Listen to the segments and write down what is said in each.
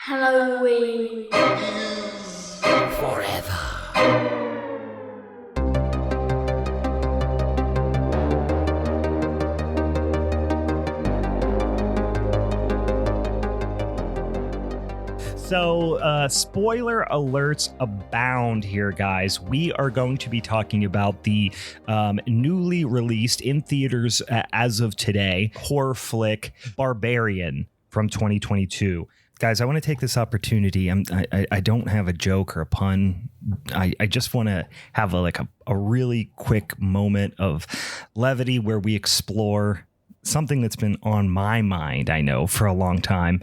Halloween forever. So, spoiler alerts abound here, guys. We are going to be talking about the newly released in theaters as of today horror flick Barbarian from 2022. Guys, I want to take this opportunity. I don't have a joke or a pun. I just want to have a really quick moment of levity where we explore something that's been on my mind, I know, for a long time,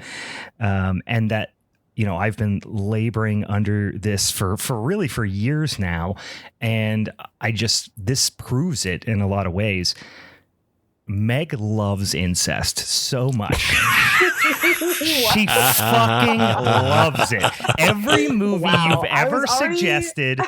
and that, you know, I've been laboring under this for years now. And this proves it in a lot of ways. Meg loves incest so much. She fucking loves it. Every movie you've ever suggested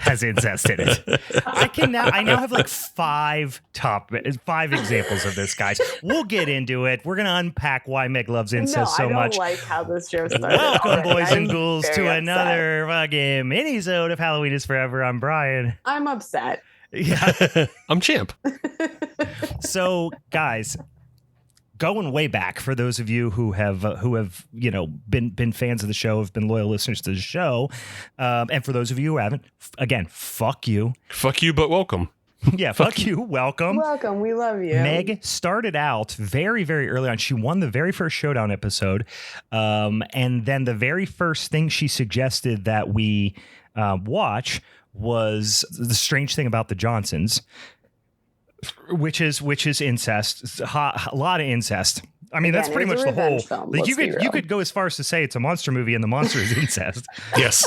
has incest in it. I now have like five examples of this, guys. We'll get into it. We're gonna unpack why Meg loves incest so much. I don't like how this show started. Welcome, boys and ghouls, to another fucking Minisode of Halloween is Forever. I'm Brian. I'm upset. Yeah. I'm Champ. So, guys, going way back, for those of you who have been fans of the show, have been loyal listeners to the show, and for those of you who haven't, again, fuck you. Fuck you, but welcome. Yeah, fuck you. Welcome. Welcome. We love you. Meg started out very, very early on. She won the very first Showdown episode. And then the very first thing she suggested that we watch was The Strange Thing About the Johnsons, which is incest. A lot of incest. I mean, that's pretty much the whole film. Like, you could go as far as to say it's a monster movie and the monster is incest. Yes.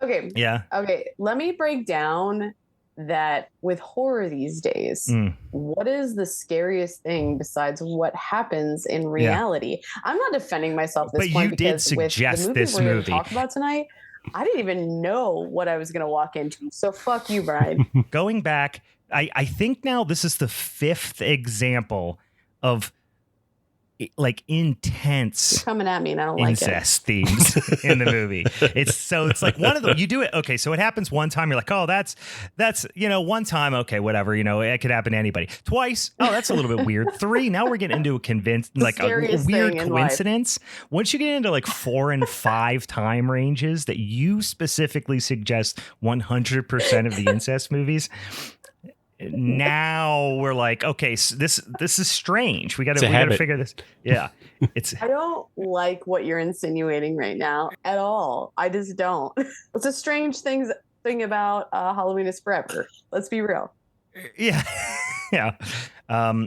Okay. Yeah. Okay. Let me break down that with horror these days. What is the scariest thing besides what happens in reality? Yeah. I'm not defending myself at this but point, you did suggest with the this movie we're going movie to talk about tonight. I didn't even know what I was going to walk into. So fuck you, Brian. Going back, I think now this is the fifth example of like intense You're coming at me and I don't like incest themes in the movie. It's like one of them, you do it. Okay. So it happens one time. You're like, oh, that's, one time. Okay. Whatever. It could happen to anybody. Twice. Oh, that's a little bit weird. Three. Now we're getting into a weird coincidence. Once you get into like 4 and 5 time ranges that you specifically suggest 100% of the incest movies. Now we're like, okay, so this is strange. We got to figure this. Yeah, I don't like what you're insinuating right now at all. I just don't. It's a strange thing about Halloween is Forever. Let's be real. Yeah, yeah.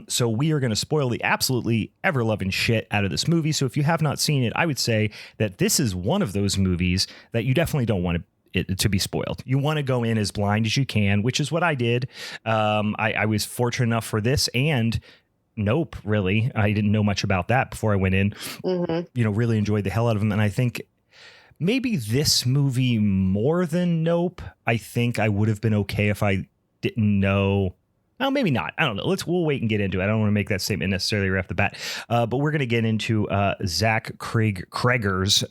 So we are going to spoil the absolutely ever loving shit out of this movie. So if you have not seen it, I would say that this is one of those movies that you definitely don't want it to be spoiled. You want to go in as blind as you can, which is what I did. I was fortunate enough for this and Nope, really. I didn't know much about that before I went in. Mm-hmm. Really enjoyed the hell out of them. And I think maybe this movie more than Nope, I think I would have been okay if I didn't know. Oh, maybe not. I don't know. We'll wait and get into it. I don't want to make that statement necessarily right off the bat. But we're going to get into Zach Cregger's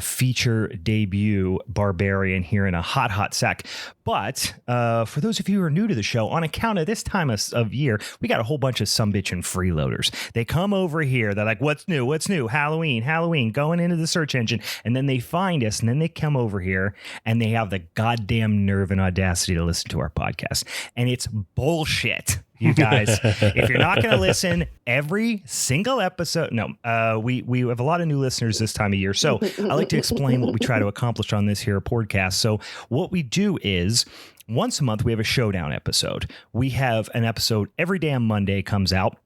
feature debut, Barbarian, here in a hot sec. But for those of you who are new to the show, on account of this time of year, we got a whole bunch of sumbitchin' freeloaders. They come over here. They're like, what's new? What's new? Halloween, going into the search engine. And then they find us, and then they come over here, and they have the goddamn nerve and audacity to listen to our podcast. And it's bullshit, you guys. If you're not going to listen every single episode, we have a lot of new listeners this time of year. So I like to explain what we try to accomplish on this here podcast. So what we do is once a month, we have a showdown episode. We have an episode every damn Monday comes out.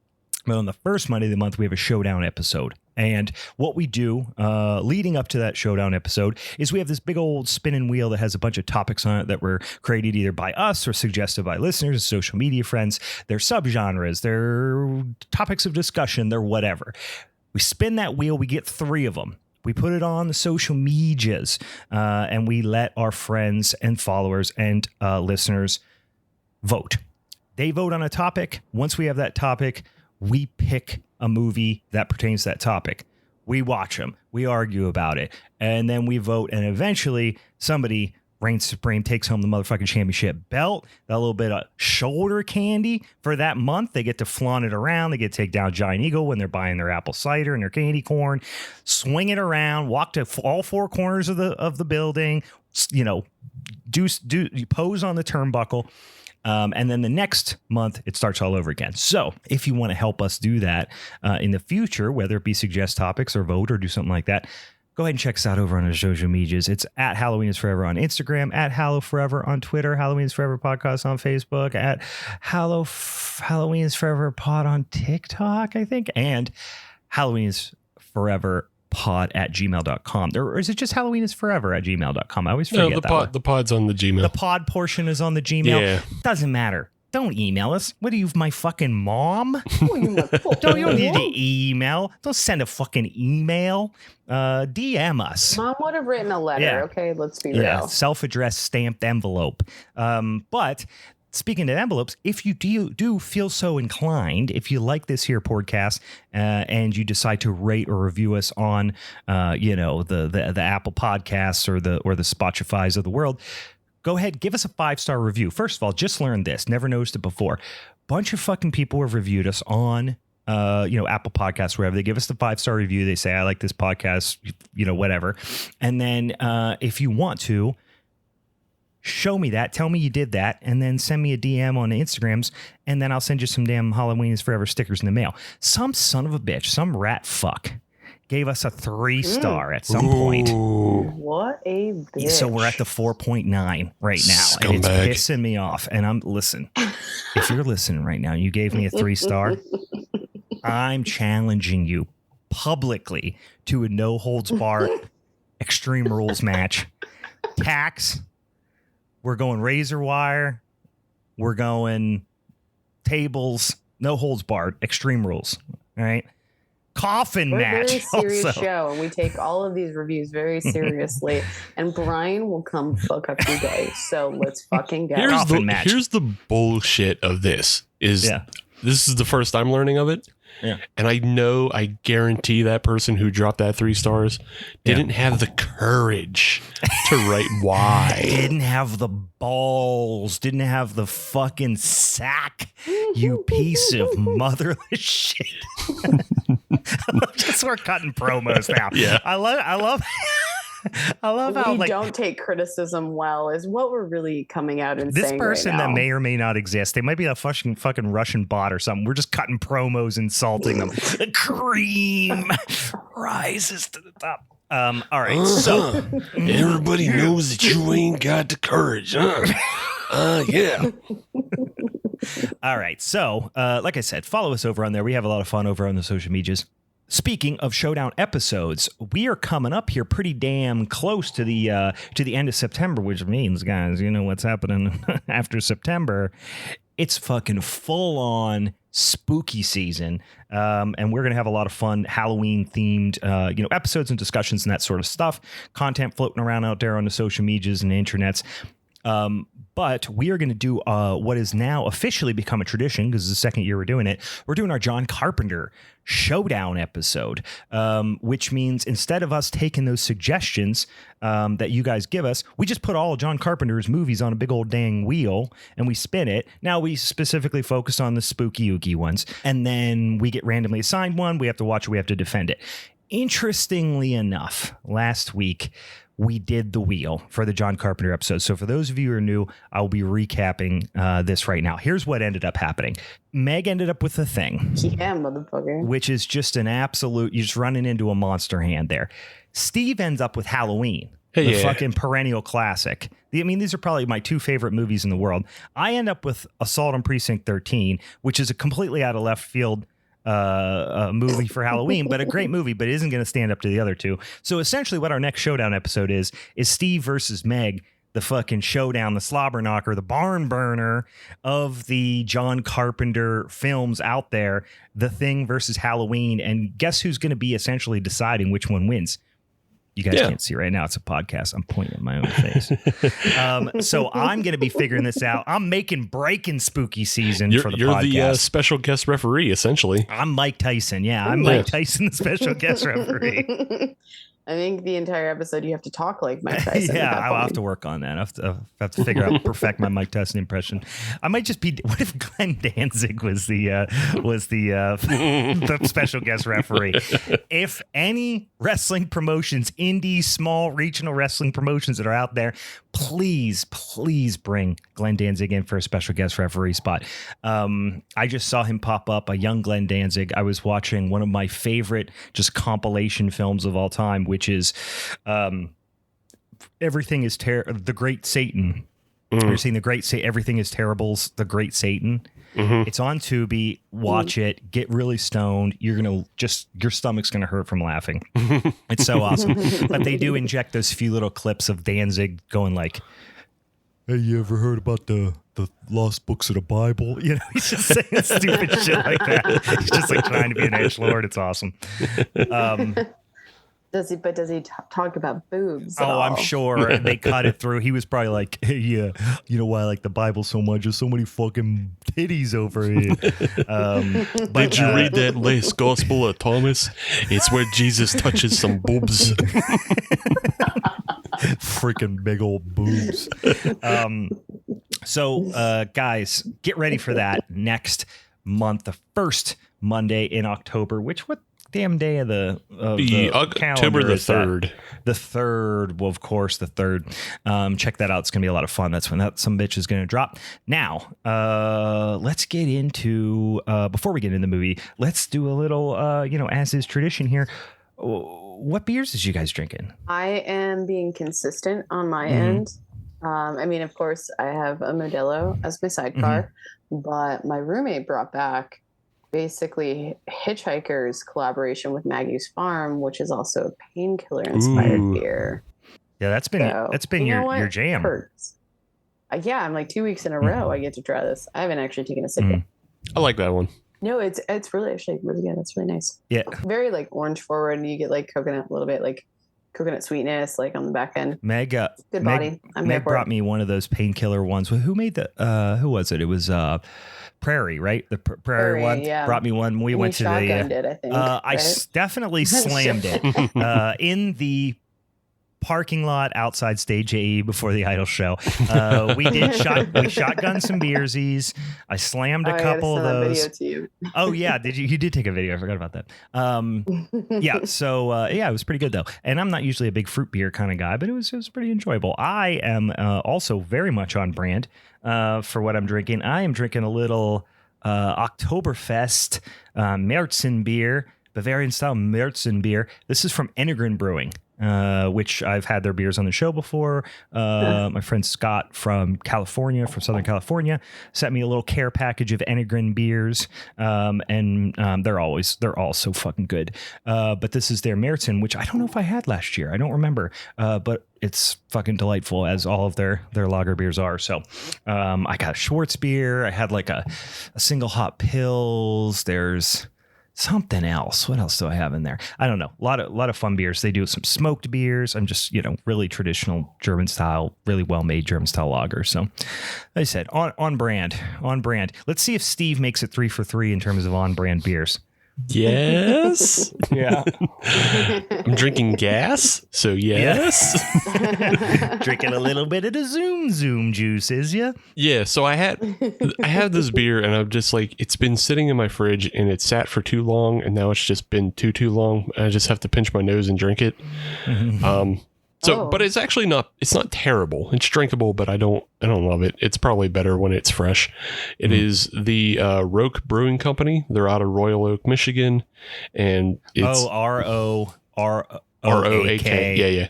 But on the first Monday of the month, we have a showdown episode. And what we do leading up to that showdown episode is we have this big old spinning wheel that has a bunch of topics on it that were created either by us or suggested by listeners, social media friends. They're subgenres, they're topics of discussion, they're whatever. We spin that wheel, we get 3 of them. We put it on the social medias and we let our friends and followers and listeners vote. They vote on a topic. Once we have that topic, we pick a movie that pertains to that topic. We watch them, we argue about it, and then we vote, and eventually somebody reigns supreme, takes home the motherfucking championship belt, that little bit of shoulder candy for that month. They get to flaunt it around. They get to take down Giant Eagle when they're buying their apple cider and their candy corn, swing it around, walk to all four corners of the building, do pose on the turnbuckle. And then the next month, it starts all over again. So if you want to help us do that in the future, whether it be suggest topics or vote or do something like that, go ahead and check us out over on our social medias. It's at Halloween is Forever on Instagram, at Hallow Forever on Twitter, Halloween is Forever Podcast on Facebook, at Halloween is Forever Pod on TikTok, I think, and Halloween is Forever Pod at gmail.com. Or is it just Halloween is Forever at gmail.com? I always forget the pod's on the Gmail. The pod portion is on the Gmail. Yeah. Doesn't matter. Don't email us. What are you, my fucking mom? You don't need to email. Don't send a fucking email. DM us. Mom would have written a letter. Okay, let's be real. Self-addressed stamped envelope. But speaking of envelopes, if you do feel so inclined, if you like this here podcast and you decide to rate or review us on the Apple Podcasts or the Spotify's of the world, go ahead, give us a 5-star review. First of all, just learned this. Never noticed it before. Bunch of fucking people have reviewed us on, Apple Podcasts, wherever. They give us the 5-star review. They say, I like this podcast, whatever. And then if you want to, show me that. Tell me you did that. And then send me a DM on the Instagrams. And then I'll send you some damn Halloween is Forever stickers in the mail. Some son of a bitch, some rat fuck gave us a 3-star at some point. What a bitch. So we're at the 4.9 right now. Scumbag. And it's pissing me off. And listen, if you're listening right now, you gave me a 3-star, I'm challenging you publicly to a no holds barred Extreme Rules match. Tax. We're going razor wire. We're going tables. No holds barred. Extreme Rules. All right. Coffin We're match. a very serious also. show, and we take all of these reviews very seriously. And Brian will come fuck up you guys. So let's fucking go. Here's the bullshit of this. This is the first I'm learning of it. Yeah. And I guarantee that person who dropped that 3 stars didn't have the courage to write why. Didn't have the balls. Didn't have the fucking sack. You piece of motherless shit. Just we're cutting promos now. Yeah. I love how we don't take criticism well is what we're really coming out and this saying person right now. that may or may not exist. They might be a fucking Russian bot or something. We're just cutting promos, insulting them. The cream rises to the top. All right. So everybody knows that you ain't got the courage, huh? Yeah. All right. So, like I said, follow us over on there. We have a lot of fun over on the social medias. Speaking of Showdown episodes, we are coming up here pretty damn close to the end of September, which means, guys, you know what's happening after September. It's fucking full on spooky season, and we're gonna have a lot of fun Halloween themed, episodes and discussions and that sort of stuff. Content floating around out there on the social medias and the internets. But we are going to do what is now officially become a tradition because it's the second year we're doing it. We're doing our John Carpenter Showdown episode, which means instead of us taking those suggestions that you guys give us, we just put all John Carpenter's movies on a big old dang wheel and we spin it. Now we specifically focus on the spooky ooky ones, and then we get randomly assigned one. We have to watch it. We have to defend it. Interestingly enough, last week, we did the wheel for the John Carpenter episode. So for those of you who are new, I'll be recapping this right now. Here's what ended up happening. Meg ended up with The Thing. Yeah, motherfucker. Which is just an absolute, you're just running into a monster hand there. Steve ends up with Halloween, the fucking perennial classic. I mean, these are probably my 2 favorite movies in the world. I end up with Assault on Precinct 13, which is a completely out of left field a movie for Halloween, but a great movie, but it isn't going to stand up to the other 2. So essentially what our next Showdown episode is Steve versus Meg, the fucking showdown, the slobber knocker, the barn burner of the John Carpenter films out there, The Thing versus Halloween. And guess who's going to be essentially deciding which one wins? You guys can't see right now. It's a podcast. I'm pointing at my own face. So I'm going to be figuring this out. I'm breaking spooky season for the podcast. You're the special guest referee, essentially. I'm Mike Tyson. Yeah, I'm Mike Tyson, the special guest referee. I think the entire episode you have to talk like Mike Tyson. Yeah, I'll have to work on that. I have to figure out, perfect my Mike Tyson impression. I might just be. What if Glenn Danzig was the special guest referee? If any wrestling promotions, indie, small, regional wrestling promotions that are out there, please bring Glenn Danzig in for a special guest referee spot. I just saw him pop up, a young Glenn Danzig. I was watching one of my favorite just compilation films of all time, which is Everything is The Great Satan. You're seeing Everything is Terrible's The Great Satan. It's on Tubi. Watch it. Get really stoned. You're gonna your stomach's gonna hurt from laughing. It's so awesome. But they do inject those few little clips of Danzig going like, "Hey, you ever heard about the lost books of the Bible?" You know, he's just saying stupid shit like that. He's just like trying to be an edgelord. It's awesome. Does he talk about boobs? Oh, I'm sure they cut it through. He was probably like, hey, "Yeah, you know why I like the Bible so much? There's so many fucking titties over here." Did you read that last Gospel of Thomas? It's where Jesus touches some boobs. Freaking big old boobs. So, guys, get ready for that next month, the first Monday in October. What damn day of the October the 3rd. The 3rd. Well, of course, the 3rd. Check that out. It's going to be a lot of fun. That's when that some bitch is going to drop. Now, let's get into, before we get into the movie, let's do a little, as is tradition here. What beers is you guys drinking? I am being consistent on my end. Of course, I have a Modelo as my sidecar, but my roommate brought back basically Hitchhiker's collaboration with Maggie's Farm, which is also a painkiller inspired beer. Yeah, that's been your jam. Hurts. I'm like 2 weeks in a row I get to try this. I haven't actually taken a sip yet. I like that one. No, it's really actually really good. It's really nice. Yeah. Very like orange forward, and you get like coconut, a little bit like coconut sweetness like on the back end. Meg, good body. Meg brought me one of those painkiller ones. Who made the who was it? It was Prairie, right? The Prairie one brought me one. We went to the it, I think. I definitely slammed it in the parking lot outside Stage AE before the Idol show. We shotgunned some beersies. I slammed a couple of those. Video to you. Oh yeah, you did take a video. I forgot about that. It was pretty good though. And I'm not usually a big fruit beer kind of guy, but it was pretty enjoyable. I am also very much on brand for what I'm drinking. I am drinking a little Oktoberfest Märzen beer, Bavarian style Märzen beer. This is from Enegren Brewing. Which I've had their beers on the show before. My friend Scott from Southern California, sent me a little care package of Enegren beers, and they're all so fucking good. But this is their Märzen, which I don't know if I had last year. I don't remember, but it's fucking delightful, as all of their lager beers are. So I got a Schwartz beer. I had like a single hop Pils. There's something else. What else do I have in there? I don't know. A lot of fun beers. They do some smoked beers. I'm just, really traditional German style, really well made German style lager. So, like I said, on brand. Let's see if Steve makes it 3 for 3 in terms of on brand beers. Yes. Yeah. I'm drinking gas, so yes. Yeah. Drinking a little bit of the Zoom juice, is ya? Yeah, so I had this beer, and I'm just like, it's been sitting in my fridge, and it sat for too long, and now it's just been too long. I just have to pinch my nose and drink it. But it's actually not terrible. It's drinkable, but I don't love it. It's probably better when it's fresh. It is the Roke Brewing Company. They're out of Royal Oak, Michigan, and it's ROAK.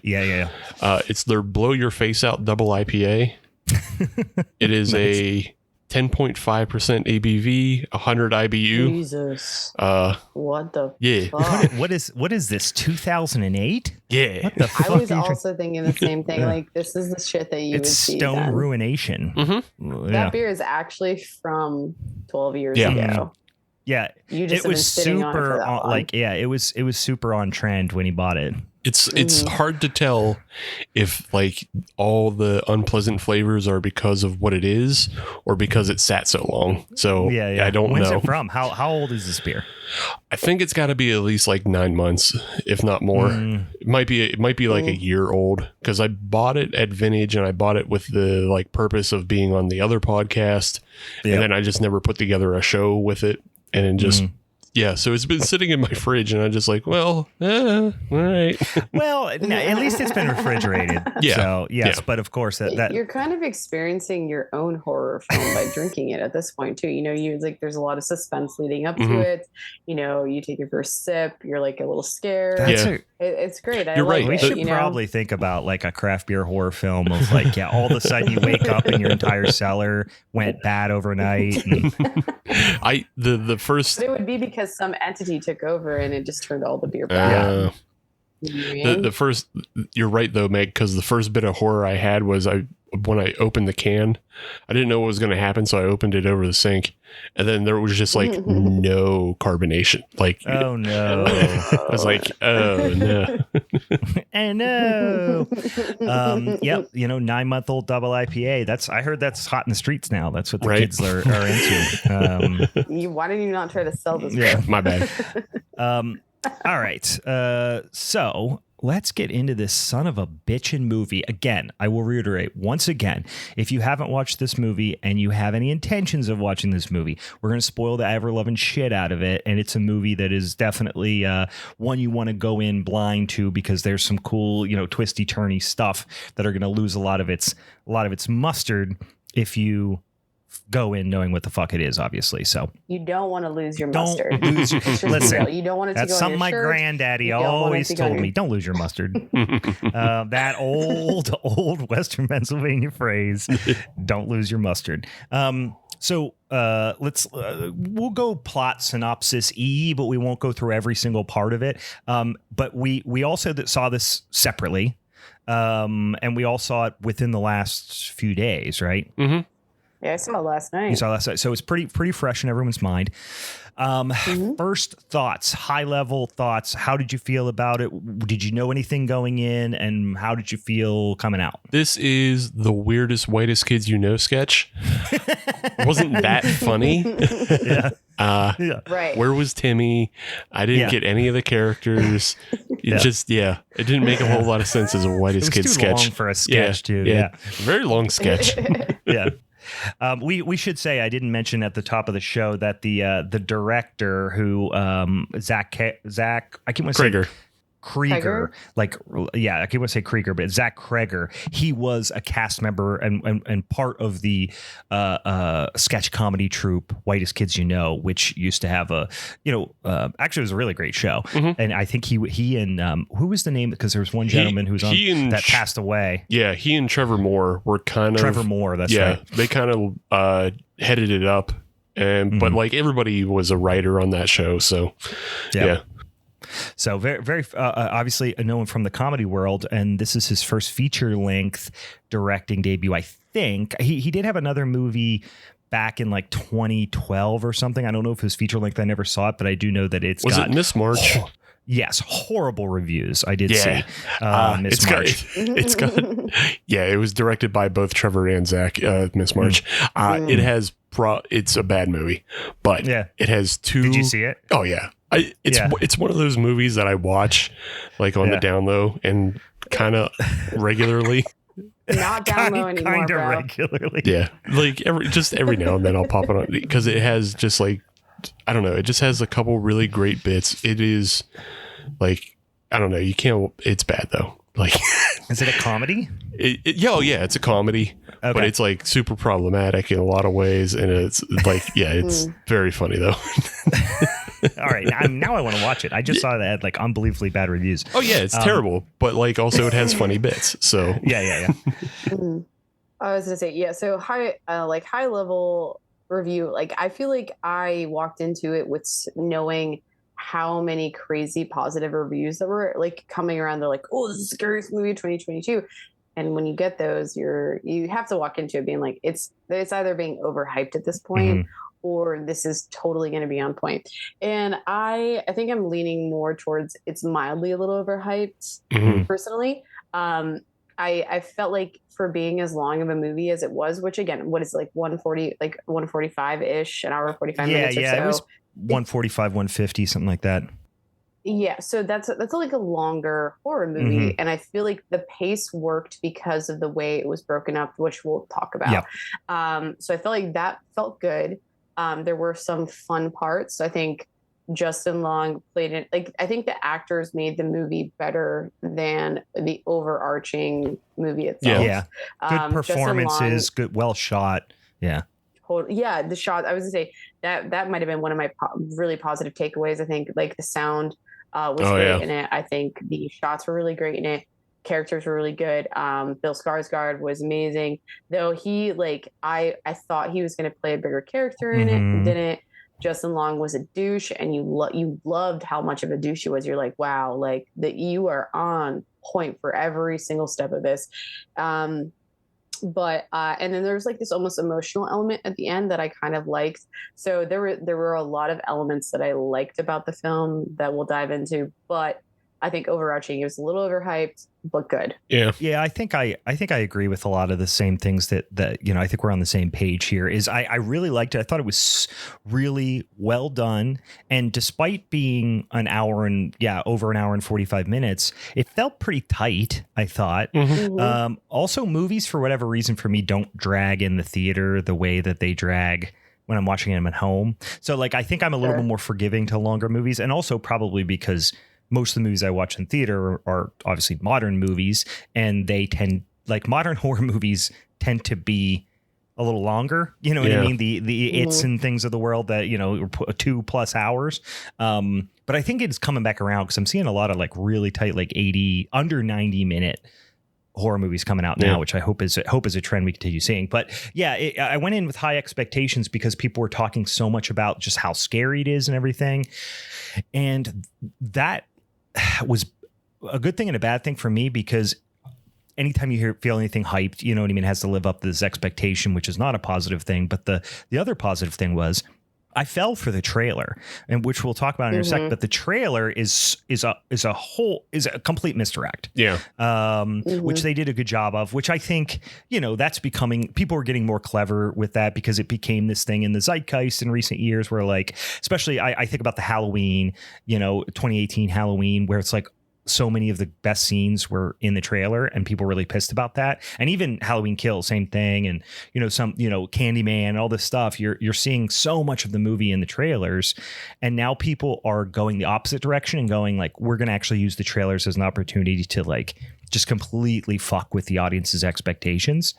Yeah. It's their Blow Your Face Out Double IPA. It is a 10.5% ABV, 100 IBU. Jesus. What the fuck? What is this, 2008? Yeah. What the fuck? I was also thinking the same thing. Like, this is the shit that you would see. It's Stone Ruination. Mm-hmm. That beer is actually from 12 years ago. Yeah. You just it was super it was super on trend when he bought it. It's hard to tell if like all the unpleasant flavors are because of what it is or because it sat so long. So I don't know. When's it from? How old is this beer? I think it's got to be at least like 9 months, if not more. It might be like a year old, because I bought it at Vintage and I bought it with the like purpose of being on the other podcast, and then I just never put together a show with it, and then just. Yeah, so it's been sitting in my fridge, and I'm just like, well, all right. Well, no, at least it's been refrigerated. Yeah. So, yes, but of course that you're kind of experiencing your own horror film by drinking it at this point too. You know, there's a lot of suspense leading up to it. You know, you take your first sip, you're like a little scared. It's great. You're right. We should probably think about like a craft beer horror film of like, all of a sudden you wake up and your entire cellar went bad overnight. And the first. But it would be because some entity took over and it just turned all the beer bad. The first, you're right though, Meg, because the first bit of horror I had was when I opened the can, I didn't know what was going to happen, so I opened it over the sink, and then there was just like no carbonation. Like, oh no! I was like, oh no, and no. Yep, 9-month-old double IPA. I heard that's hot in the streets now. That's what the kids are into. Why didn't you not try to sell this? Yeah, my bad. All right. So let's get into this son of a bitchin' movie. Again, I will reiterate once again, if you haven't watched this movie and you have any intentions of watching this movie, we're going to spoil the ever-loving shit out of it. And it's a movie that is definitely one you want to go in blind to, because there's some cool, twisty-turny stuff that are going to lose a lot of its mustard if you go in knowing what the fuck it is, obviously. So you don't want to lose your mustard. Listen, you don't want it to that's go something on your my granddaddy always told me. Don't lose your mustard. That old Western Pennsylvania phrase. Don't lose your mustard. So let's we'll go plot synopsis but we won't go through every single part of it. But we also saw this separately, and we all saw it within the last few days, right? Mm-hmm. Yeah, I saw it last night. You saw last night, so it's pretty fresh in everyone's mind. First thoughts, high level thoughts. How did you feel about it? Did you know anything going in, and how did you feel coming out? This is the weirdest Whitest Kids You Know sketch. Wasn't that funny? Right. Where was Timmy? I didn't get any of the characters. It didn't make a whole lot of sense as a Whitest Kids sketch. Long for a sketch, too. Yeah. Very long sketch. Yeah. We should say, I didn't mention at the top of the show that the director who Zach I keep wanting to say Cregger, I keep want to say Cregger, but Zach Cregger. He was a cast member and part of the sketch comedy troupe Whitest Kids You Know, which used to have actually it was a really great show. And I think he and who was the name, because there was one gentleman who's on that passed away. Yeah, he and Trevor Moore were kind of Trevor Moore. That's right. They kind of headed it up, but like everybody was a writer on that show, so yeah. So very, very obviously known from the comedy world, and this is his first feature-length directing debut. I think he did have another movie back in like 2012 or something. I don't know if it was feature-length. I never saw it, but I do know that it Miss March? Yes, horrible reviews. I did see Miss March. It was directed by both Trevor and Zach. Miss March. It's a bad movie, but it has two. Did you see it? Oh yeah. It's one of those movies that I watch like on the down low and kind of regularly. Not down low anymore, kind of bro. regularly. Yeah, like every now and then I'll pop it on, because it has just like, I don't know, it just has a couple really great bits. It is like, I don't know, you can't. It's bad though. Like, is it a comedy? It's a comedy, but it's like super problematic in a lot of ways, and it's like, it's very funny though. All right, now I want to watch it. I just saw that it had like unbelievably bad reviews. Oh yeah, it's terrible, but like also it has funny bits. So yeah. I was gonna say so high level review. Like I feel like I walked into it with knowing how many crazy positive reviews that were like coming around. They're like, oh, this is the scariest movie of 2022. And when you get those, you have to walk into it being like, it's either being overhyped at this point, or this is totally going to be on point. And I think I'm leaning more towards it's mildly a little overhyped personally. I felt like for being as long of a movie as it was, which again, what is it, like 140, like 145 ish, an hour 45 minutes or so. It was 145, 150, something like that. Yeah, so that's like a longer horror movie, and I feel like the pace worked because of the way it was broken up, which we'll talk about. Yep. So I felt like that felt good. There were some fun parts. I think Justin Long played it. Like, I think the actors made the movie better than the overarching movie itself. Yeah, good performances, good, well shot. Yeah. Yeah, the shot. I was gonna say that might have been one of my really positive takeaways. I think like the sound was great in it. I think the shots were really great in it. Characters were really good. Bill Skarsgard was amazing, though he I thought he was going to play a bigger character in it. Didn't. Justin Long was a douche, and you loved how much of a douche he was. You're like, wow, like that you are on point for every single step of this. But and then there's like this almost emotional element at the end that I kind of liked. So there were a lot of elements that I liked about the film that we'll dive into, but I think overarching, it was a little overhyped, but good. Yeah. I think I agree with a lot of the same things that I think we're on the same page here. Is I really liked it. I thought it was really well done. And despite being over an hour and 45 minutes, it felt pretty tight, I thought. Also, movies, for whatever reason, for me, don't drag in the theater the way that they drag when I'm watching them at home. So I think I'm a little bit more forgiving to longer movies, and also probably because most of the movies I watch in theater are obviously modern movies, and they tend, modern horror movies tend to be a little longer. You know what I mean? The It's and things of the world that, 2+ hours. But I think it's coming back around because I'm seeing a lot of really tight, 80 under 90 minute horror movies coming out now, which I hope is a trend we continue seeing. But I went in with high expectations because people were talking so much about just how scary it is and everything. And that was a good thing and a bad thing for me, because anytime you feel anything hyped, you know what I mean, it has to live up to this expectation, which is not a positive thing. But the other positive thing was I fell for the trailer, and which we'll talk about in a sec. But the trailer is a complete misdirect. Yeah. Which they did a good job of, which I think, that's becoming, people are getting more clever with that, because it became this thing in the zeitgeist in recent years where especially I think about the Halloween, 2018 Halloween, where it's so many of the best scenes were in the trailer, and people were really pissed about that. And even Halloween Kills, same thing. And, some, Candyman, all this stuff, you're seeing so much of the movie in the trailers. And now people are going the opposite direction and going we're going to actually use the trailers as an opportunity to just completely fuck with the audience's expectations,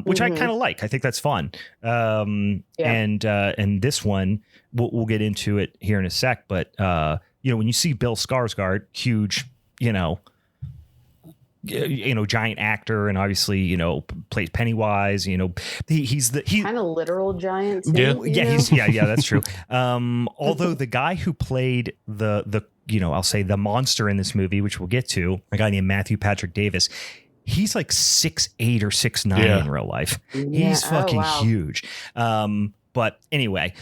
which I kind of like. I think that's fun. And this one, we'll get into it here in a sec, but, when you see Bill Skarsgard, huge, giant actor, and obviously, plays Pennywise, he's kind of literal giant. Yeah, that's true. Although the guy who played the I'll say the monster in this movie, which we'll get to, a guy named Matthew Patrick Davis, he's 6'8" or 6'9" in real life. Yeah. He's fucking huge. But anyway,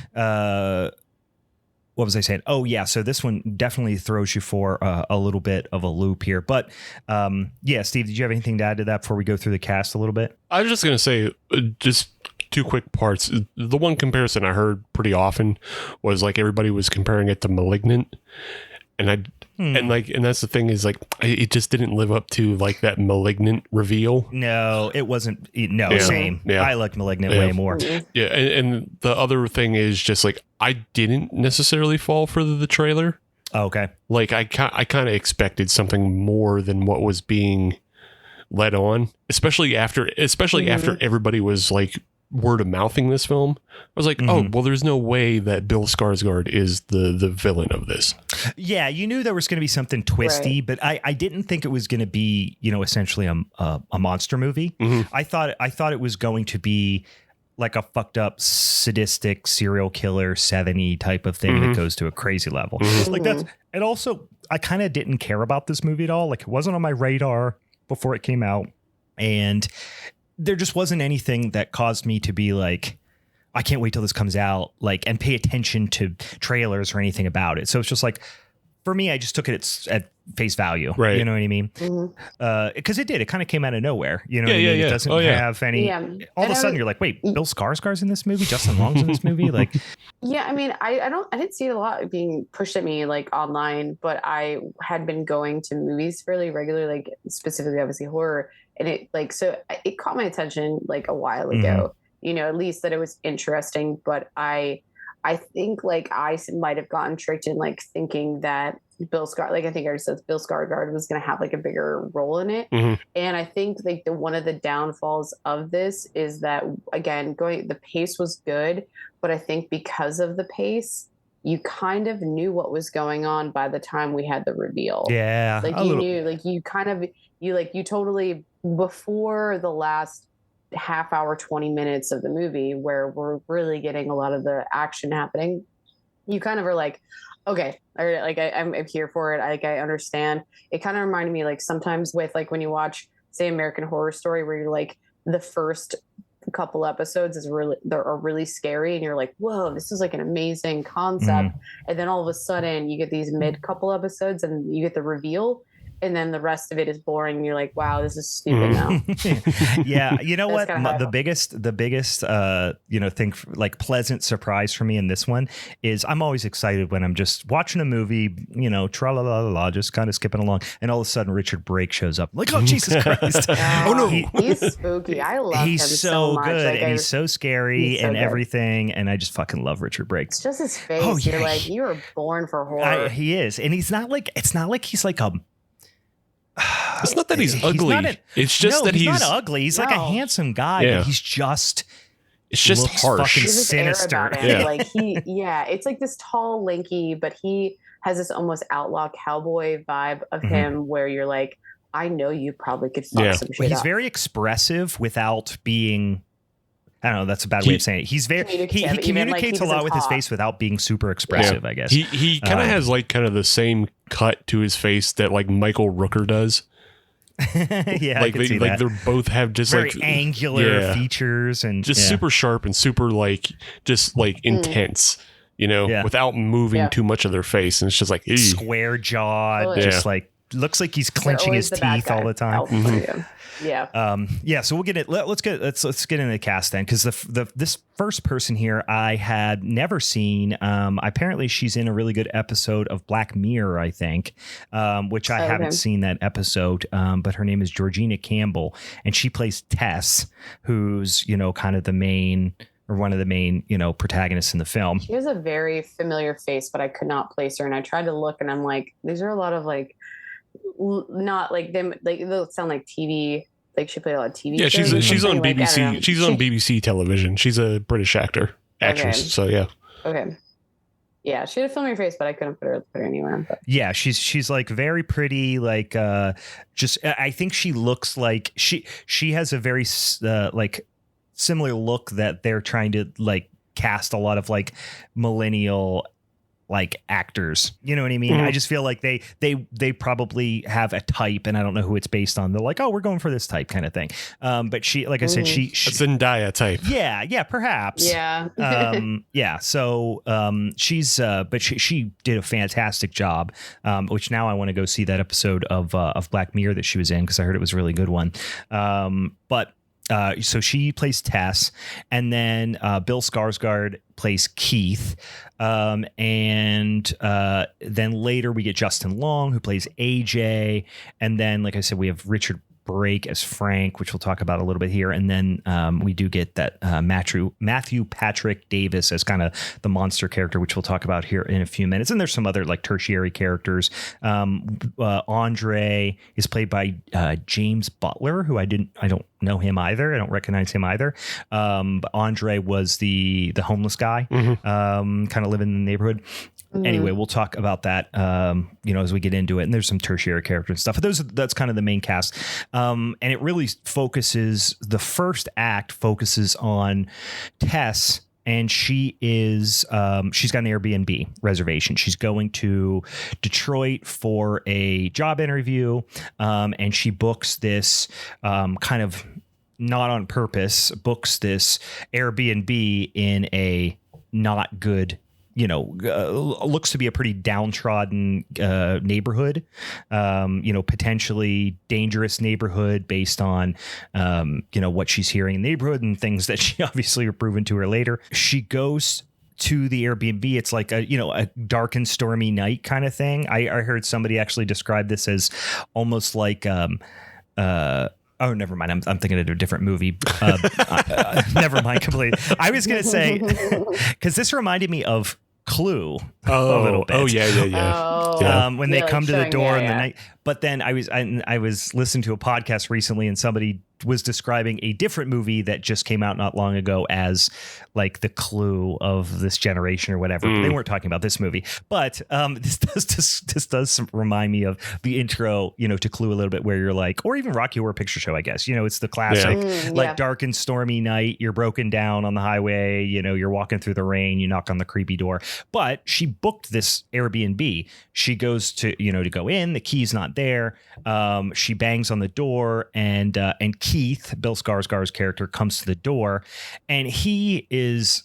what was I saying? Oh, yeah. So this one definitely throws you for a little bit of a loop here. But Steve, did you have anything to add to that before we go through the cast a little bit? I was just going to say just two quick parts. The one comparison I heard pretty often was everybody was comparing it to Malignant. And and that's the thing is it just didn't live up to that Malignant reveal. No, it wasn't. No, same. Yeah. I liked Malignant way more. Yeah. And the other thing is just I didn't necessarily fall for the trailer. Oh, okay. I kind of expected something more than what was being led on, especially after everybody was word of mouthing this film. I was oh, well, there's no way that Bill Skarsgård is the villain of this. Yeah, you knew there was going to be something twisty, right. But I didn't think it was going to be, essentially a monster movie. I thought it was going to be a fucked up, sadistic serial killer 70 type of thing that goes to a crazy level. That's, and also I kind of didn't care about this movie at all. It wasn't on my radar before it came out, and there just wasn't anything that caused me to be I can't wait till this comes out, like, and pay attention to trailers or anything about it. So it's just like, for me, I just took it at face value. Right. You know what I mean? Because it kind of came out of nowhere. You know what I mean? It doesn't have any. Yeah. All of a sudden, you're like, wait, Bill Skarsgård's in this movie? Justin Long's in this movie? Like, yeah, I mean, I didn't see a lot being pushed at me like online, but I had been going to movies fairly regularly, like specifically, obviously horror, and it caught my attention like a while ago. You know, at least that it was interesting, but I think like I might have gotten tricked in like thinking that Bill Skarsgård, like I think I already said Bill Skarsgård was going to have like a bigger role in it. And I think like one of the downfalls of this is that, again, the pace was good, but I think because of the pace, you kind of knew what was going on by the time we had the reveal. Yeah. Like you knew, like you totally, before the last half hour, 20 minutes of the movie where we're really getting a lot of the action happening, you kind of are like, okay, like I'm here for it. I understand. It kind of reminded me like sometimes with like when you watch, say, American Horror Story, where you're like the first couple episodes are really scary and you're like, whoa, this is like an amazing concept. And then all of a sudden you get these mid couple episodes and you get the reveal. And then the rest of it is boring. And you're like, wow, this is stupid now. Yeah. You know what? The biggest, thing, like pleasant surprise for me in this one is I'm always excited when I'm just watching a movie, tra la la la, just kind of skipping along. And all of a sudden Richard Brake shows up. Like, oh, Jesus Christ. Oh, no. He's spooky. I love him so much. Good. Like, and he's so scary and everything. And I just fucking love Richard Brake. It's just his face. Oh, you're like, you were born for horror. He is. And it's not like he's like a... It's not that he's ugly. It's just that he's not ugly. He's like a handsome guy, but he's just. It's just harsh. Fucking sinister. Yeah. Like it's like this tall, lanky, but he has this almost outlaw cowboy vibe of him, where you're like, I know you probably could fuck some shit He's up. very expressive without being. I don't know. That's a bad way of saying it. He's very he communicates a lot with his face without being super expressive. I guess he kind of has like kind of the same cut to his face that like Michael Rooker does. Yeah, like they both have just very like angular features and just super sharp and super like just like intense. Without moving too much of their face, and it's just like square jawed, just like looks like he's clenching his teeth all the time. So we'll get it. Let's get into the cast then, because this first person here I had never seen. Apparently she's in a really good episode of Black Mirror, I think, which I haven't seen that episode. But her name is Georgina Campbell, and she plays Tess, who's kind of the main or one of the main protagonists in the film. She has a very familiar face, but I could not place her, and I tried to look, and I'm like, these are a lot of like. Not like them, like they'll sound like TV. Like she played a lot of TV. Yeah, she's on BBC. She's on BBC television. She's a British actress. Okay. So yeah. Okay. Yeah, she had a familiar face, but I couldn't put her anywhere. But. Yeah, she's like very pretty. Like just I think she looks like she has a very like similar look that they're trying to like cast a lot of like millennial. Like actors, you know what I mean? I just feel like they probably have a type, and I don't know who it's based on. They're like, oh, we're going for this type kind of thing. But she, like I said, she a Zendaya type. Yeah, perhaps. Yeah. So she's, but she did a fantastic job. Which now I want to go see that episode of Black Mirror that she was in, because I heard it was a really good one. So she plays Tess, and then Bill Skarsgård plays Keith. And then later we get Justin Long, who plays AJ. And then, like I said, we have Richard Brake as Frank, which we'll talk about a little bit here. And then we do get that Matthew Patrick Davis as kind of the monster character, which we'll talk about here in a few minutes. And there's some other like tertiary characters. Andre is played by James Butler, who I don't know him either. I don't recognize him either. But Andre was the homeless guy, kind of living in the neighborhood. Anyway, we'll talk about that, as we get into it. And there's some tertiary characters and stuff. But that's kind of the main cast. And it really the first act focuses on Tess. And she is, she's got an Airbnb reservation. She's going to Detroit for a job interview. And she books this kind of not on purpose, books this Airbnb in a not good, looks to be a pretty downtrodden neighborhood, potentially dangerous neighborhood based on, what she's hearing in the neighborhood and things that she obviously are proven to her later. She goes to the Airbnb. It's like a dark and stormy night kind of thing. I heard somebody actually describe this as almost like oh, never mind. I'm thinking of a different movie. Never mind completely. I was going to say, because this reminded me of Clue a little bit. Oh, yeah. When they come to the door in the night. But then I was listening to a podcast recently, and somebody was describing a different movie that just came out not long ago as like the Clue of this generation or whatever. They weren't talking about this movie, but this does remind me of the intro, to Clue a little bit, where you're like, or even Rocky Horror Picture Show, I guess. It's the classic dark and stormy night. You're broken down on the highway. You're walking through the rain. You knock on the creepy door. But she booked this Airbnb. She goes to to go in. The key's not there. She bangs on the door, and Keith, Bill Skarsgard's character, comes to the door, and he is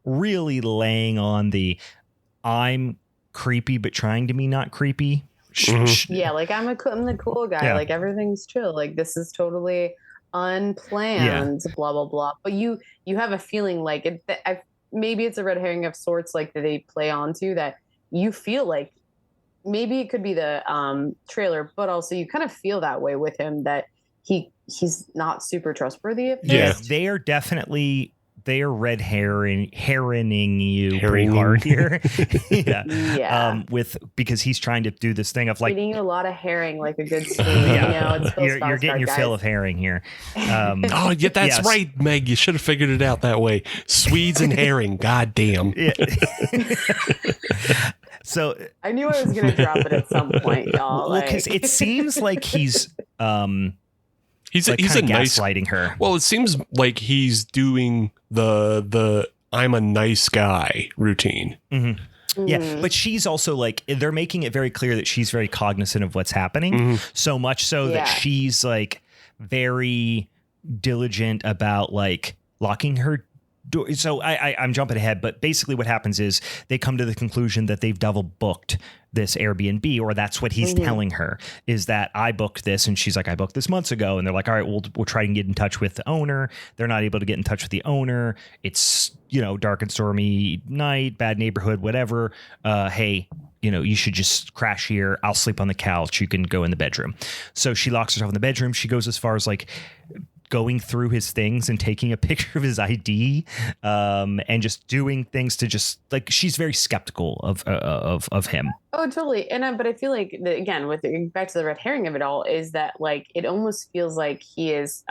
really laying on the I'm creepy but trying to be not creepy. Yeah, like I'm the cool guy. Yeah. Like everything's chill. Like this is totally unplanned. Blah blah blah. But you have a feeling like maybe it's a red herring of sorts, like that they play onto that. You feel like maybe it could be the trailer, but also you kind of feel that way with him, that he's not super trustworthy at first. Yeah, they are red herring you pretty hard here. Because he's trying to do this thing of like eating a lot of herring like a good Swede. It's you're getting your fill of herring here. That's right, Meg. You should have figured it out that way. Swedes and herring. God damn. Yeah. So I knew I was going to drop it at some point, y'all. Well, because it seems like he's he's like a nice gaslighting her. Well, it seems like he's doing the I'm a nice guy routine. Mm-hmm. Yeah, but she's also like, they're making it very clear that she's very cognizant of what's happening, so much so that she's like very diligent about like locking her. So I'm jumping ahead, but basically what happens is they come to the conclusion that they've double booked this Airbnb, or that's what he's telling her, is that I booked this. And she's like, I booked this months ago. And they're like, all right, we'll try and get in touch with the owner. They're not able to get in touch with the owner. It's, dark and stormy night, bad neighborhood, whatever. Hey, you should just crash here. I'll sleep on the couch. You can go in the bedroom. So she locks herself in the bedroom. She goes as far as like going through his things and taking a picture of his ID, and just doing things to just like, she's very skeptical of him. Oh, totally. And but I feel like again, with back to the red herring of it all, is that like it almost feels like he is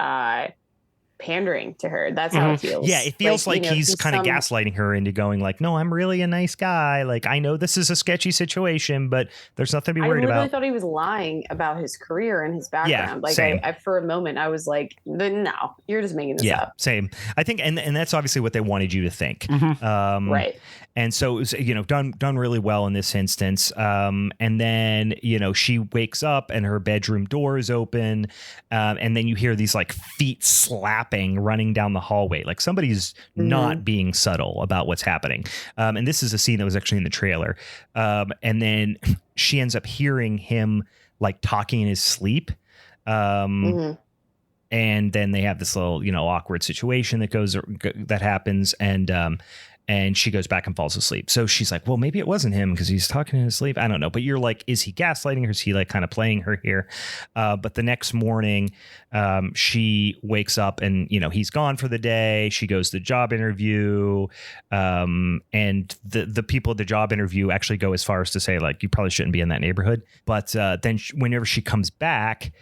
pandering to her. That's how it feels. Yeah, it feels like he's kind of gaslighting her into going like, no, I'm really a nice guy. Like, I know this is a sketchy situation, but there's nothing to be worried about. I literally thought he was lying about his career and his background. Like, I for a moment, I was like, no, you're just making this up. Yeah, same. I think, and that's obviously what they wanted you to think. Right. And so it was, done really well in this instance. And then, she wakes up and her bedroom door is open. And then you hear these like feet slapping running down the hallway. Like somebody's not being subtle about what's happening. And this is a scene that was actually in the trailer. And then she ends up hearing him like talking in his sleep. And then they have this little, awkward situation that happens. And she goes back and falls asleep. So she's like, well, maybe it wasn't him because he's talking in his sleep. I don't know. But you're like, is he gaslighting her? Is he like kind of playing her here? But the next morning, she wakes up and, he's gone for the day. She goes to the job interview. And the people at the job interview actually go as far as to say, like, you probably shouldn't be in that neighborhood. But then whenever she comes back,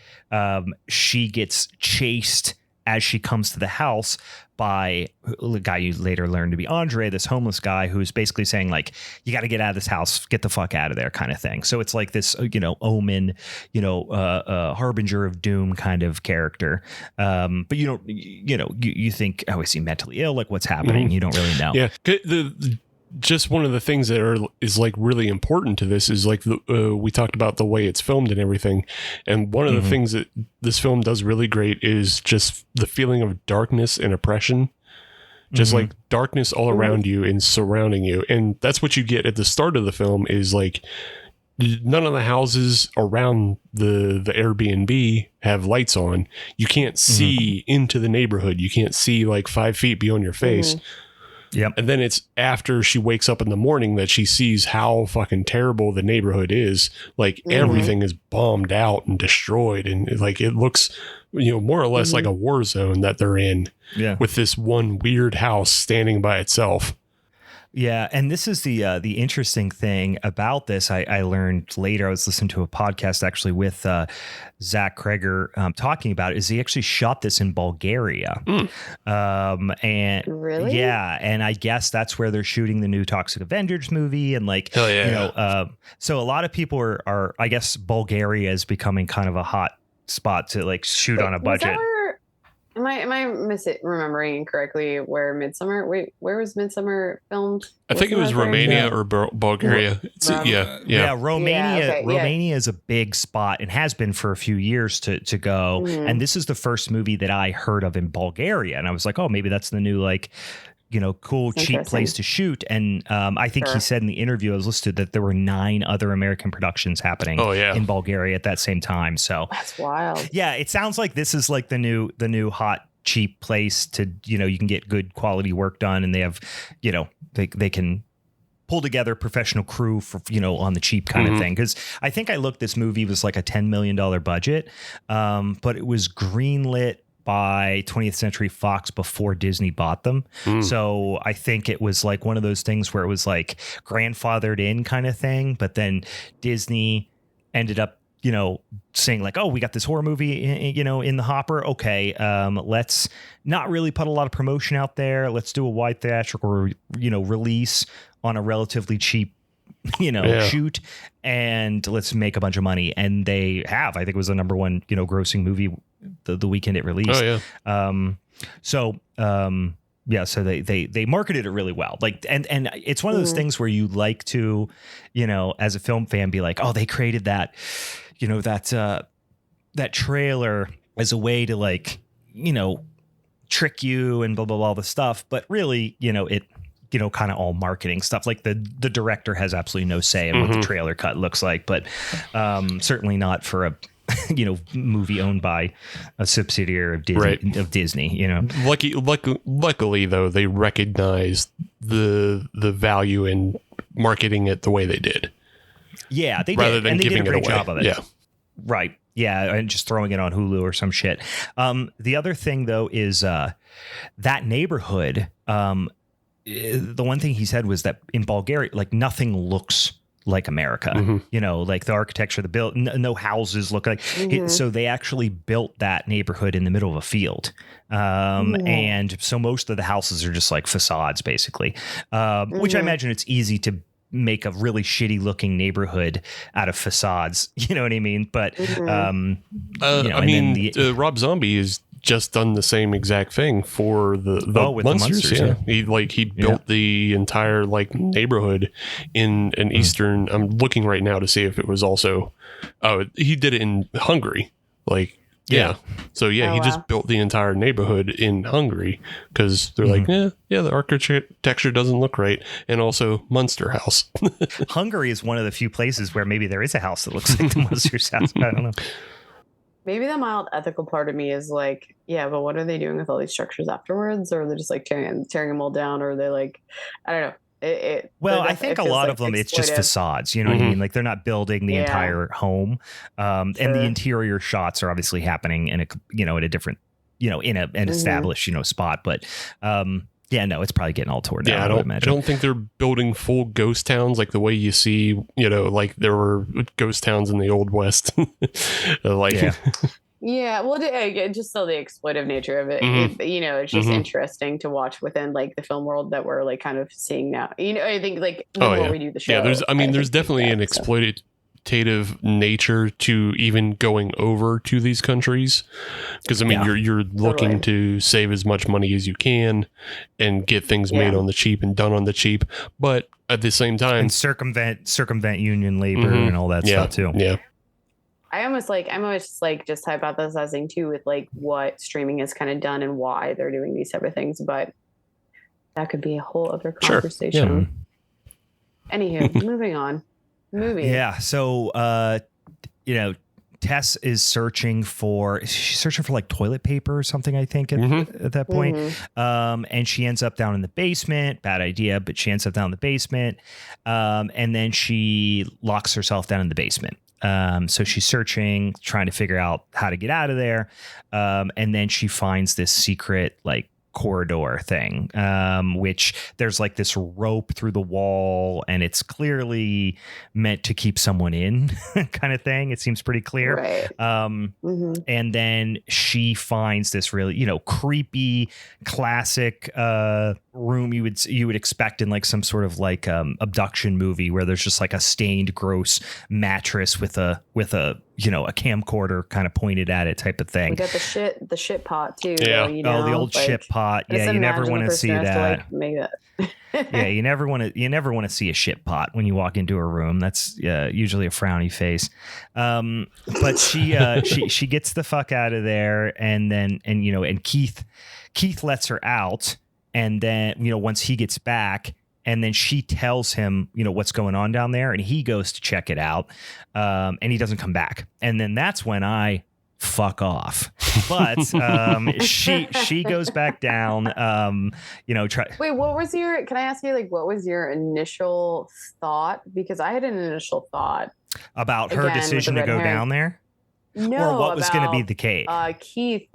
she gets chased as she comes to the house by the guy you later learn to be Andre, this homeless guy who's basically saying like, you got to get out of this house, get the fuck out of there kind of thing. So it's like this, omen, harbinger of doom kind of character. But you think, oh, is he mentally ill? Like what's happening? You don't really know. Yeah. just one of the things that is like really important to this is like we talked about the way it's filmed and everything. And one of the things that this film does really great is just the feeling of darkness and oppression, just like darkness all around you and surrounding you. And that's what you get at the start of the film is like, none of the houses around the Airbnb have lights on. You can't see into the neighborhood. You can't see like 5 feet beyond your face. Yep. And then it's after she wakes up in the morning that she sees how fucking terrible the neighborhood is. Like everything is bombed out and destroyed. And like, it looks, more or less like a war zone that they're in with this one weird house standing by itself. Yeah, and this is the interesting thing about this. I learned later. I was listening to a podcast actually with Zach Cregger talking about it. Is he actually shot this in Bulgaria? And really, yeah, and I guess that's where they're shooting the new Toxic Avengers movie. And like, so a lot of people are I guess Bulgaria is becoming kind of a hot spot to like shoot on a budget. Am I remembering incorrectly where Midsummer? Wait, where was Midsummer filmed? I think it was Romania or Bulgaria. Romania is a big spot and has been for a few years to go. And this is the first movie that I heard of in Bulgaria, and I was like, oh, maybe that's the new like, cool, cheap place to shoot. And I think he said in the interview I was listed that there were 9 other American productions happening in Bulgaria at that same time. So that's wild. Yeah, it sounds like this is like the new hot, cheap place to, you can get good quality work done. And they have, they can pull together professional crew for, on the cheap kind of thing. Because I think I looked, this movie was like a $10 million budget, but it was greenlit by 20th Century Fox before Disney bought them. So I think it was like one of those things where it was like grandfathered in kind of thing. But then Disney ended up, saying like, oh, we got this horror movie, in the hopper. Okay. Let's not really put a lot of promotion out there. Let's do a wide theatrical, release on a relatively cheap, shoot, and let's make a bunch of money. And they have, I think it was the number one, grossing movie the weekend it released. So they marketed it really well. Like, and it's one of those things where you like to, as a film fan, be like, oh, they created that, that trailer as a way to like, trick you and blah, blah, blah, all the stuff. But really, it, kind of all marketing stuff. Like the director has absolutely no say in what the trailer cut looks like, but certainly not for a, movie owned by a subsidiary of Disney, Luckily though, they recognized the value in marketing it the way they did. Yeah, they rather did. than and they giving did a great it away. job of it. Yeah. Right. Yeah, and just throwing it on Hulu or some shit. The other thing though is that neighborhood. The one thing he said was that in Bulgaria, like nothing looks like America, like the architecture, the build, no houses look like it. So they actually built that neighborhood in the middle of a field. And so most of the houses are just like facades, basically, which I imagine it's easy to make a really shitty looking neighborhood out of facades. You know what I mean? But, Rob Zombie is just done the same exact thing for the Munsters. He built the entire like neighborhood in an Eastern. I'm looking right now to see if it was also. Oh, he did it in Hungary. So he just built the entire neighborhood in Hungary because they're like, the architecture doesn't look right, and also Munster House. Hungary is one of the few places where maybe there is a house that looks like the Munsters house. I don't know. Maybe the mild ethical part of me is like, yeah, but what are they doing with all these structures afterwards? Or they're just like tearing them all down, or they're like, I don't know. I think a lot of them, it's just facades. You know what I mean? Like they're not building the entire home. And the interior shots are obviously happening in at a different, in an established, spot. But it's probably getting all torn down. I don't think they're building full ghost towns like the way you see, like there were ghost towns in the Old West. Yeah, well, just still the exploitive nature of it. It's just interesting to watch within like the film world that we're like kind of seeing now. I think like the more we do the show. Yeah, there's definitely an exploitative nature to even going over to these countries, because I mean you're looking to save as much money as you can and get things made on the cheap and done on the cheap, but at the same time and circumvent union labor and all that stuff too. Yeah. I'm almost like just hypothesizing too with like what streaming has kind of done and why they're doing these type of things, but that could be a whole other conversation. Sure. Yeah. Anywho, moving on. Movie. Yeah. So, Tess is searching for like toilet paper or something, I think, at that point. And she ends up down in the basement. Bad idea, but she ends up down in the basement. And then she locks herself down in the basement. So she's searching, trying to figure out how to get out of there. And then she finds this secret, like, corridor thing, which there's like this rope through the wall and it's clearly meant to keep someone in kind of thing. It seems pretty clear. Right. And then she finds this really, creepy classic room you would expect in like some sort of like abduction movie where there's just like a stained gross mattress with a a camcorder kind of pointed at it type of thing. We got the shit pot too. Yeah. Though, the old shit pot. Yeah, you never want to see that. Yeah, you never want to see a shit pot when you walk into a room. That's usually a frowny face. But she gets the fuck out of there, and Keith lets her out, and then once he gets back. And then she tells him, what's going on down there. And he goes to check it out. And he doesn't come back. And then that's when I fuck off. But she goes back down, Wait, can I ask you, what was your initial thought? Because I had an initial thought. About her decision to go down there? No. Or what was going to be the case? Keith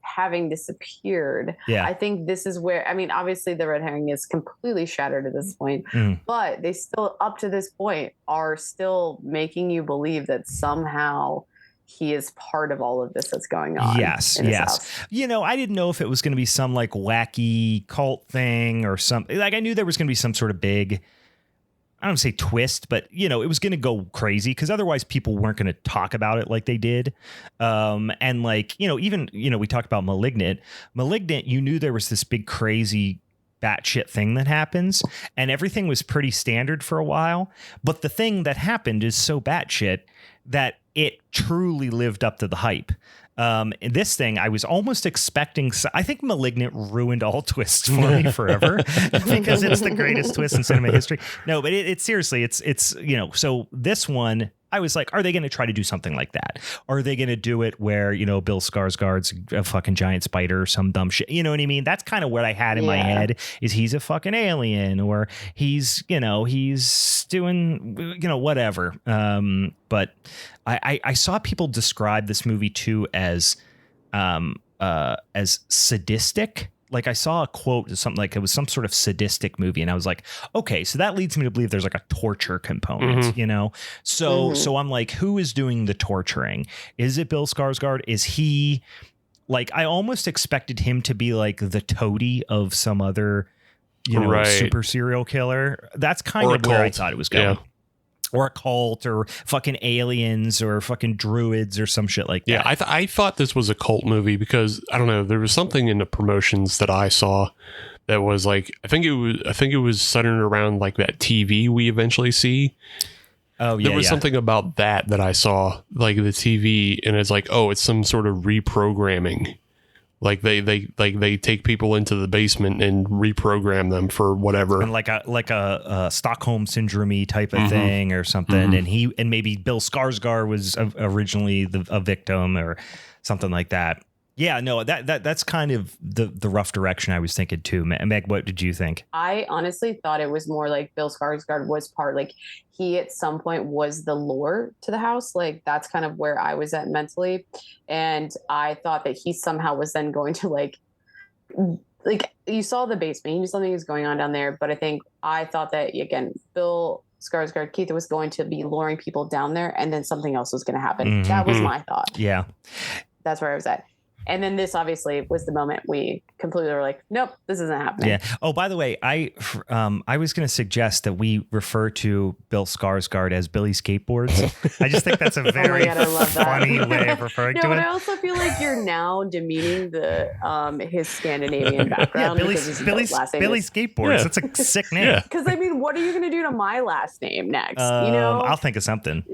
having disappeared. Yeah. I think this is where, obviously the red herring is completely shattered at this point, but they still, up to this point, are still making you believe that somehow he is part of all of this that's going on. Yes. I didn't know if it was going to be some like wacky cult thing or something. Like I knew there was going to be some sort of big, I don't say twist, but it was going to go crazy because otherwise people weren't going to talk about it like they did. And like, even, we talked about Malignant, you knew there was this big crazy batshit thing that happens and everything was pretty standard for a while. But the thing that happened is so batshit that it truly lived up to the hype. This thing, I was almost expecting. I think Malignant ruined all twists for me forever because it's the greatest twist in cinema history. No, but it's seriously, it's so this one, I was like, are they going to try to do something like that? Are they going to do it where, Bill Skarsgard's a fucking giant spider or some dumb shit? You know what I mean? That's kind of what I had in my head is he's a fucking alien or he's doing, whatever. But I saw people describe this movie too as sadistic. Like I saw a quote, something like it was some sort of sadistic movie. And I was like, okay, so that leads me to believe there's like a torture component, So I'm like, who is doing the torturing? Is it Bill Skarsgård? Is he like, I almost expected him to be like the toady of some other, super serial killer. That's kind of where I thought it was going. Yeah. Or a cult or fucking aliens or fucking druids or some shit like that. Yeah, I thought this was a cult movie because, I don't know, there was something in the promotions that I saw that was like, I think it was centered around like that TV we eventually see. Oh, yeah. There was something about that I saw, like the TV, and it's like, oh, it's some sort of reprogramming. Like they take people into the basement and reprogram them for whatever, and like a Stockholm syndrome type of thing or something. And maybe Bill Skarsgård was originally a victim or something like that. Yeah, no, that's kind of the rough direction I was thinking too. Meg, what did you think? I honestly thought it was more like Bill Skarsgård was part, like he at some point was the lure to the house. Like that's kind of where I was at mentally. And I thought that he somehow was then going to like you saw the basement, you knew something was going on down there. But I thought that, again, Bill Skarsgård, Keith was going to be luring people down there and then something else was going to happen. That was my thought. Yeah. That's where I was at. And then this obviously was the moment we completely were like, nope, this isn't happening. Yeah. Oh, by the way, I was going to suggest that we refer to Bill Skarsgård as Billy Skateboards. I just think that's a very God, I love that. funny way of referring to but it. I also feel like you're now demeaning the his Scandinavian background. Billy Billy Skateboards. Yeah. That's a sick name. Yeah. Because I mean, what are you going to do to my last name next? You know, I'll think of something.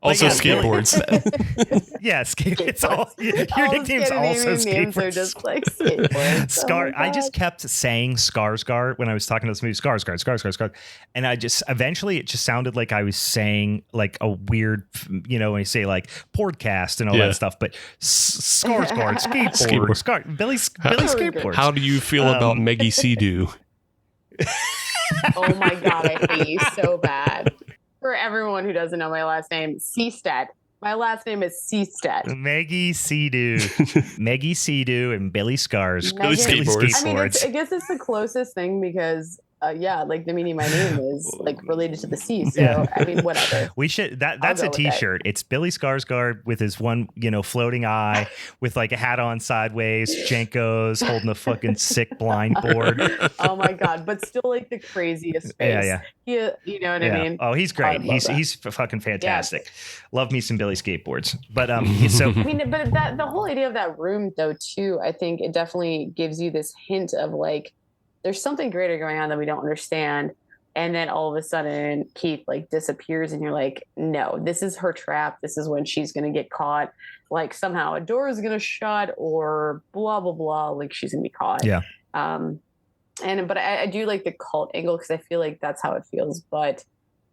Also yeah, skateboards. Yeah, it's all your all nickname's also Scandinavian names are Skateboards. just like skateboards. Scar. Oh my I just God. kept saying Skarsgård when I was talking to this movie. Skarsgård, and I just eventually it just sounded like I was saying like a weird, when you say like podcast and all that stuff. But Skarsgård, skateboard, Billy Skateboard. How do you feel about Maggie Seydoux? Oh my God, I hate you so bad. For everyone who doesn't know my last name, Seastead. My last name is Seastead. Maggie Seydoux, Maggie Seydoux, and Billy Skarsgård. Billy Skateboards. I mean, I guess it's the closest thing because, like the meaning of my name is like related to the sea. So I mean, whatever. We should that's a T-shirt. It's Billy Skarsgård with his one, floating eye, with like a hat on sideways, Jenkos holding a fucking sick blind board. Oh my God! But still, like the craziest face. Yeah. You know what I mean? Oh, he's great. He's fucking fantastic. Yes. Love me some Billy Skateboards. But so I mean, but the whole idea of that room though too, I think it definitely gives you this hint of like there's something greater going on that we don't understand. And then all of a sudden Keith like disappears and you're like, no, this is her trap. This is when she's going to get caught. Like somehow a door is going to shut or blah, blah, blah. Like she's going to be caught. Yeah. But I do like the cult angle because I feel like that's how it feels. But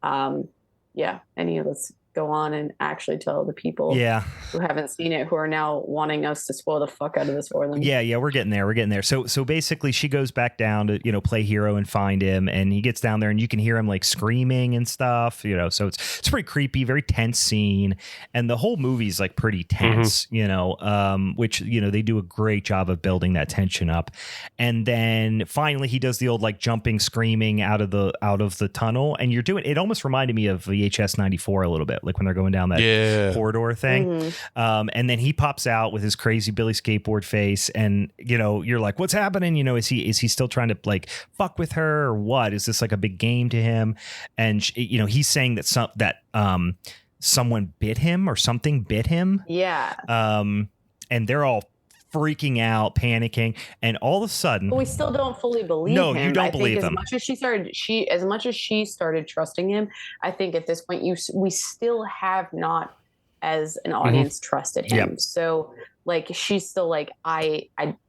let's go on and actually tell the people who haven't seen it, who are now wanting us to spoil the fuck out of this for them. Yeah, we're getting there. So basically she goes back down to, play hero and find him, and he gets down there and you can hear him like screaming and stuff, so it's pretty creepy, very tense scene. And the whole movie's like pretty tense, which, they do a great job of building that tension up. And then finally he does the old like jumping, screaming out of the tunnel, and it almost reminded me of VHS 94 a little bit. Like when they're going down that corridor thing. Mm-hmm. And then he pops out with his crazy Billy Skateboard face. And, you're like, what's happening? Is he still trying to like fuck with her or what? Is this like a big game to him? And, he's saying that someone bit him or something bit him. Yeah. And they're all freaking out, panicking, and all of a sudden, but we still don't fully believe him. No, you don't believe him. As much as she started trusting him, I think at this point we still have not, as an audience, trusted him. Yep. So like she's still like,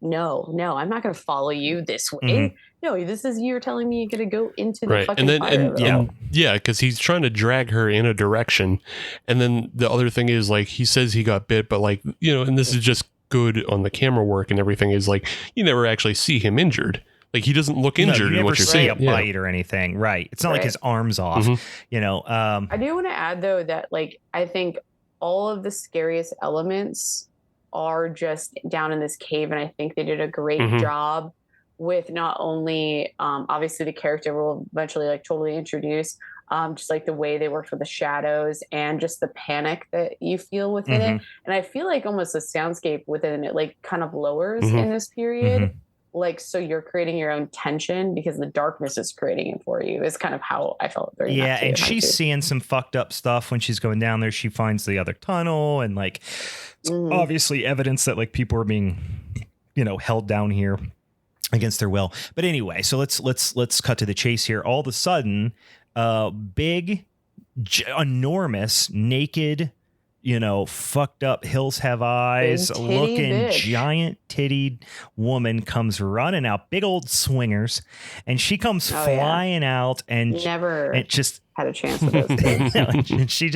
no, I'm not going to follow you this way. Mm-hmm. No, this is you're telling me you're going to go into the fucking fire. Because he's trying to drag her in a direction, and then the other thing is like he says he got bit, but like and this is just good on the camera work and everything, is like you never actually see him injured. Like he doesn't look injured in what you're saying. A bite or anything, right? It's not like his arm's off. Mm-hmm. I do want to add though that like I think all of the scariest elements are just down in this cave, and I think they did a great job with not only obviously the character will eventually like totally introduce, just like the way they worked with the shadows and just the panic that you feel within it. And I feel like almost the soundscape within it like kind of lowers in this period. Like, so you're creating your own tension because the darkness is creating it for you is kind of how I felt. And she's seeing some fucked up stuff when she's going down there. She finds the other tunnel and like obviously evidence that like people are being, held down here against their will. But anyway, so let's cut to the chase here. All of a sudden, big, enormous, naked, fucked up Hills Have Eyes looking giant tittied woman comes running out, big old swingers, and she comes flying out and just had a chance with those kids. And she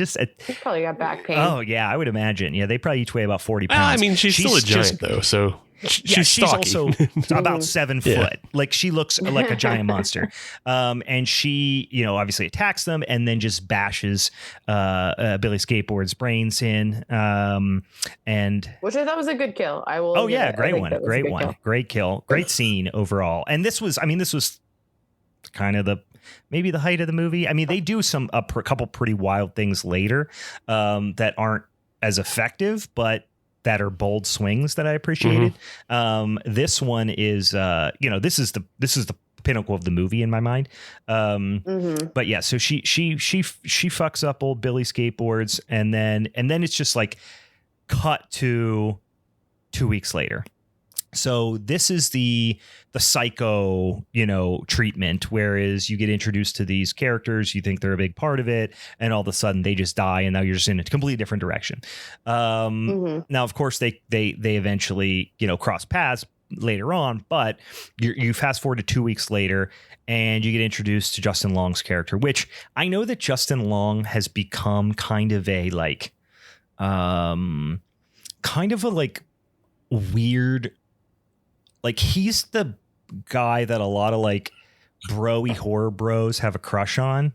probably got back pain. Oh yeah, I would imagine. Yeah, they probably each weigh about 40 pounds. I mean, she's still a giant though, so she's also about 7 foot. Like she looks like a giant monster. And she, obviously attacks them and then just bashes Billy Skateboard's brains in. And which I thought was a good kill. I will. Oh yeah, great one. Great kill. Great scene overall. And this was kind of maybe the height of the movie. I mean, they do a couple pretty wild things later that aren't as effective, but that are bold swings that I appreciated. This one is, this is the pinnacle of the movie in my mind. But yeah, so she fucks up old Billy skateboards, and then it's just like cut to 2 weeks later. So this is the psycho, treatment, whereas you get introduced to these characters, you think they're a big part of it, and all of a sudden they just die, and now you're just in a completely different direction. Now, of course, they eventually, cross paths later on, but you fast forward to 2 weeks later, and you get introduced to Justin Long's character, which I know that Justin Long has become kind of a weird. Like, he's the guy that a lot of like bro-y horror bros have a crush on.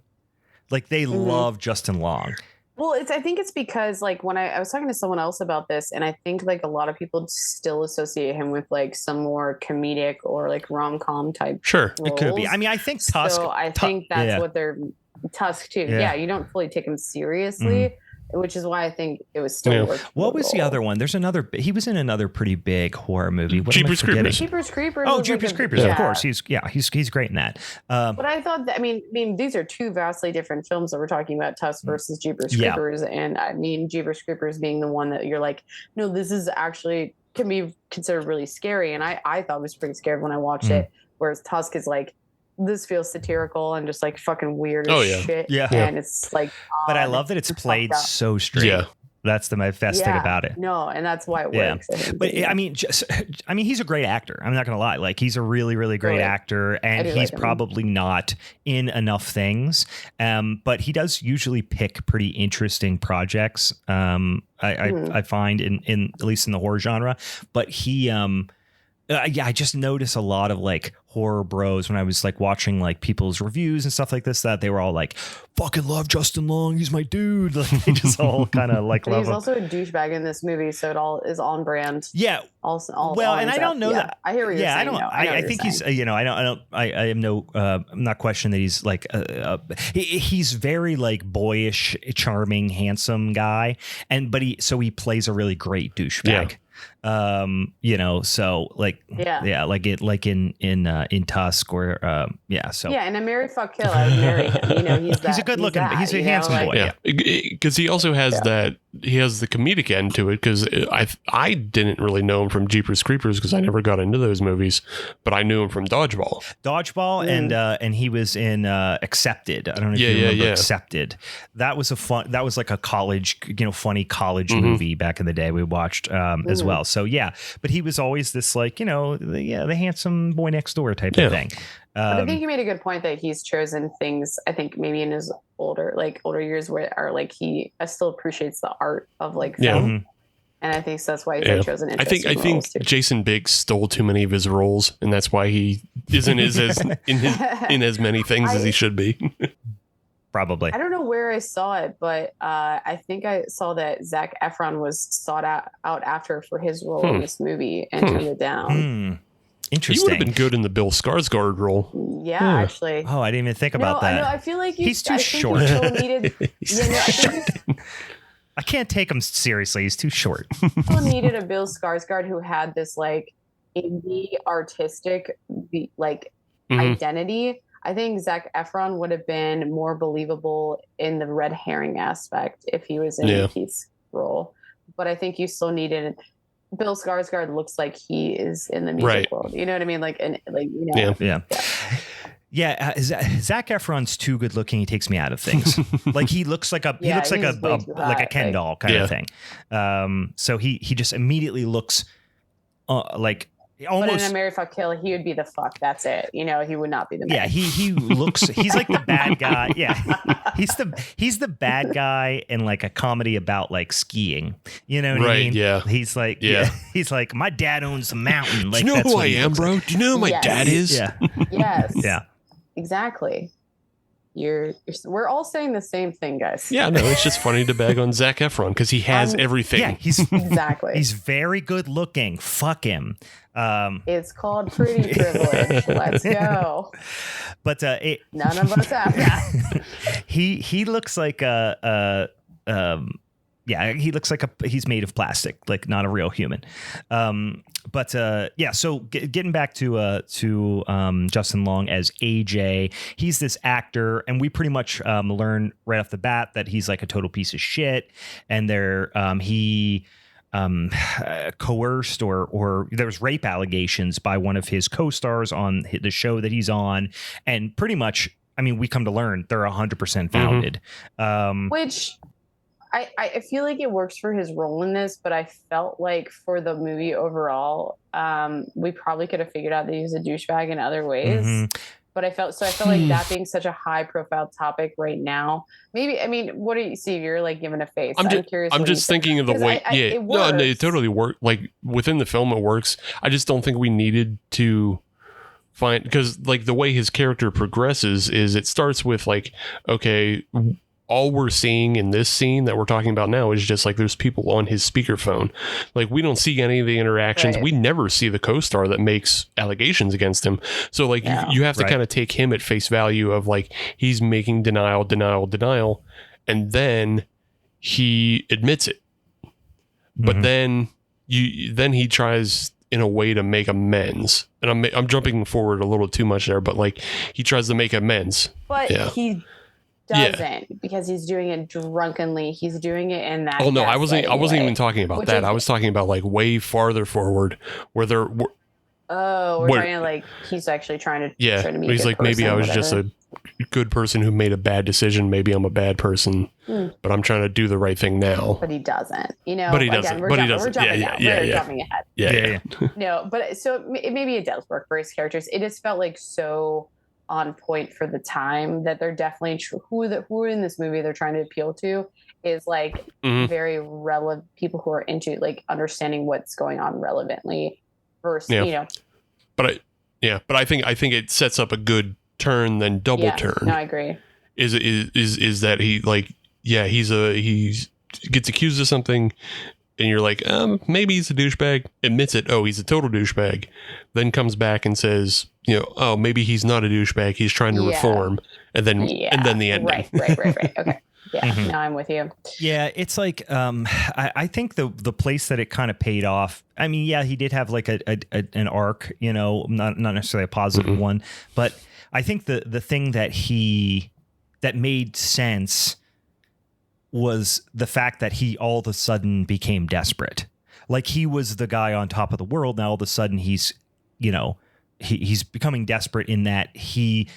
Like, they love Justin Long. Well, I think it's because like when I was talking to someone else about this, and I think like a lot of people still associate him with like some more comedic or like rom-com type. Sure, roles. It could be. I mean, I think Tusk. So I think that's what they're Tusk too. Yeah, you don't fully take him seriously. Which is why I think it was still worth. What was the other one? There's another. He was in another pretty big horror movie. Jeepers Creepers. Jeepers Creepers. Oh, Jeepers Creepers. Of course, he's great in that. But I thought that, I mean, these are two vastly different films that we're talking about, Tusk versus Jeepers Creepers, and I mean, Jeepers Creepers being the one that you're like, no, this is actually can be considered really scary, and I thought it was pretty scary when I watched it. Whereas Tusk is like, this feels satirical and just like fucking weird as shit. Yeah. And it's like, but I love that it's played so straight. Yeah. That's my best thing about it. No, and that's why it works. But I mean, he's a great actor. I'm not going to lie. Like, he's a really, really great actor, and he's probably not in enough things. But he does usually pick pretty interesting projects. I find in at least in the horror genre, but he, I just notice a lot of like horror bros when I was like watching like people's reviews and stuff like this, that they were all like, fucking love Justin Long, he's my dude. Like, they just all kind of like love him. He's also a douchebag in this movie, so it all is on brand. Yeah. And I don't know that. I hear what you're saying. I think he's, I have no, I'm not questioning that he's like, he's very like boyish, charming, handsome guy. But he plays a really great douchebag. Yeah. So like, like in Tusk or, in A Marry Fuck Kill, I would marry him. He's a good looking, he's a handsome boy. Because he also has he has the comedic end to it, because I didn't really know him from Jeepers Creepers because I never got into those movies, but I knew him from Dodgeball, and he was in Accepted. I don't know if you remember Accepted. That was like a college, funny college movie back in the day we watched as well. So but he was always this like, the handsome boy next door type of thing. But I think you made a good point that he's chosen things, I think maybe in his older years, where are like he still appreciates the art of like film. And I think so that's why he's chosen interesting roles. I think Jason Biggs stole too many of his roles, and that's why he isn't in as many things as he should be. Probably. I don't know where I saw it, but I think I saw that Zac Efron was sought out after for his role in this movie and turned it down. Interesting. He would have been good in the Bill Skarsgård role. Yeah, actually. Oh, I didn't even think about that. I feel like he's too short. He still needed, I can't take him seriously. He's too short. Still needed a Bill Skarsgård who had this like indie artistic identity. I think Zac Efron would have been more believable in the red herring aspect if he was in Keith's role. But I think you still needed Bill Skarsgård looks like he is in the music world. You know what I mean? Zac Efron's too good looking. He takes me out of things. Like he looks like a Ken doll kind of thing. So he just immediately looks like almost. But in A Marry Fuck Kill, he would be the fuck. That's it. He would not be the man. Yeah, he looks. He's like the bad guy. Yeah, he's the bad guy in like a comedy about like skiing. You know what I mean? Yeah. He's like he's like, my dad owns the mountain. Like, do you know who I am, bro? Do you know who my dad is? Yeah. Yes. Yeah. Exactly. We're all saying the same thing, guys. Yeah, no, it's just funny to bag on Zac Efron because he has everything. Yeah, he's exactly. He's very good looking. Fuck him. It's called pretty privilege. Let's go. But none of us have. He looks like Yeah, he looks like he's made of plastic, like not a real human. So getting back to Justin Long as AJ, he's this actor, and we pretty much learn right off the bat that he's like a total piece of shit, and he coerced or there was rape allegations by one of his co-stars on the show that he's on, and pretty much, I mean, we come to learn they're 100% founded. Which I feel like it works for his role in this, but I felt like for the movie overall, we probably could have figured out that he's a douchebag in other ways. But I felt like that being such a high profile topic right now, maybe, I mean, what do you see? You're like giving a face. I'm curious. I'm just thinking of the way. It totally worked. Like within the film, it works. I just don't think we needed to find, because like the way his character progresses is it starts with like, okay, all we're seeing in this scene that we're talking about now is just like there's people on his speakerphone. Like we don't see any of the interactions. Right. We never see the co-star that makes allegations against him. So like you have to kind of take him at face value of like he's making denial, and then he admits it. But then he tries in a way to make amends. And I'm jumping forward a little too much there, but like he tries to make amends. But he doesn't, because he's doing it drunkenly. He's doing it in that. Oh no, I wasn't even talking about that. I was talking about like way farther forward where they're. We're talking like he's actually trying to. Yeah, trying to be he's like, maybe I was just a good person who made a bad decision. Maybe I'm a bad person, but I'm trying to do the right thing now. But he doesn't. You know. But he doesn't. We're jumping ahead. Yeah. No, but so maybe it does work for his characters. It just felt like so on point for the time that they're definitely who in this movie they're trying to appeal to is like very relevant people who are into like understanding what's going on relevantly versus But I think it sets up a good turn, then double turn. No, I agree. Is that he like he gets accused of something, and you're like, maybe he's a douchebag, admits it, he's a total douchebag, then comes back and says, oh, maybe he's not a douchebag, he's trying to reform, and then the ending. Right. Okay. Yeah, now I'm with you. Yeah, it's like I think the place that it kind of paid off. I mean, yeah, he did have like an arc, not necessarily a positive one, but I think the thing that made sense was the fact that he all of a sudden became desperate. Like he was the guy on top of the world. Now all of a sudden he's becoming desperate in that he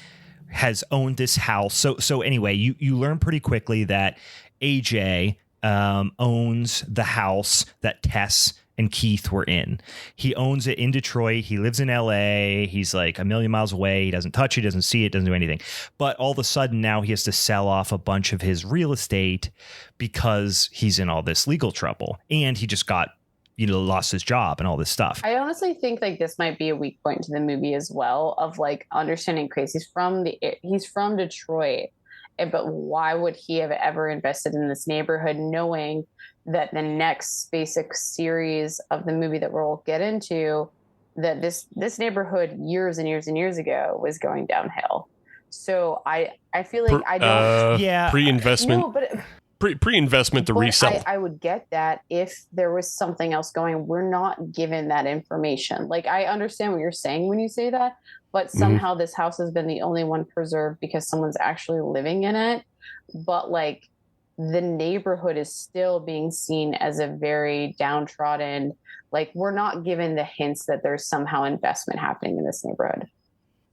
has owned this house. So anyway, you learn pretty quickly that AJ owns the house that Tess and Keith were in. He owns it in Detroit. He lives in LA. He's like a million miles away. He doesn't touch it, doesn't see it, doesn't do anything. But all of a sudden now he has to sell off a bunch of his real estate because he's in all this legal trouble. And he just got, lost his job and all this stuff. I honestly think like this might be a weak point to the movie as well, of like understanding Chris. He's from Detroit, but why would he have ever invested in this neighborhood, knowing that the next basic series of the movie that we'll get into, that this neighborhood years and years and years ago was going downhill. So I feel like I don't pre-investment. No, but pre-investment to resell. I would get that if there was something else going. We're not given that information. Like I understand what you're saying when you say that, but somehow this house has been the only one preserved because someone's actually living in it. But like the neighborhood is still being seen as a very downtrodden, like we're not given the hints that there's somehow investment happening in this neighborhood.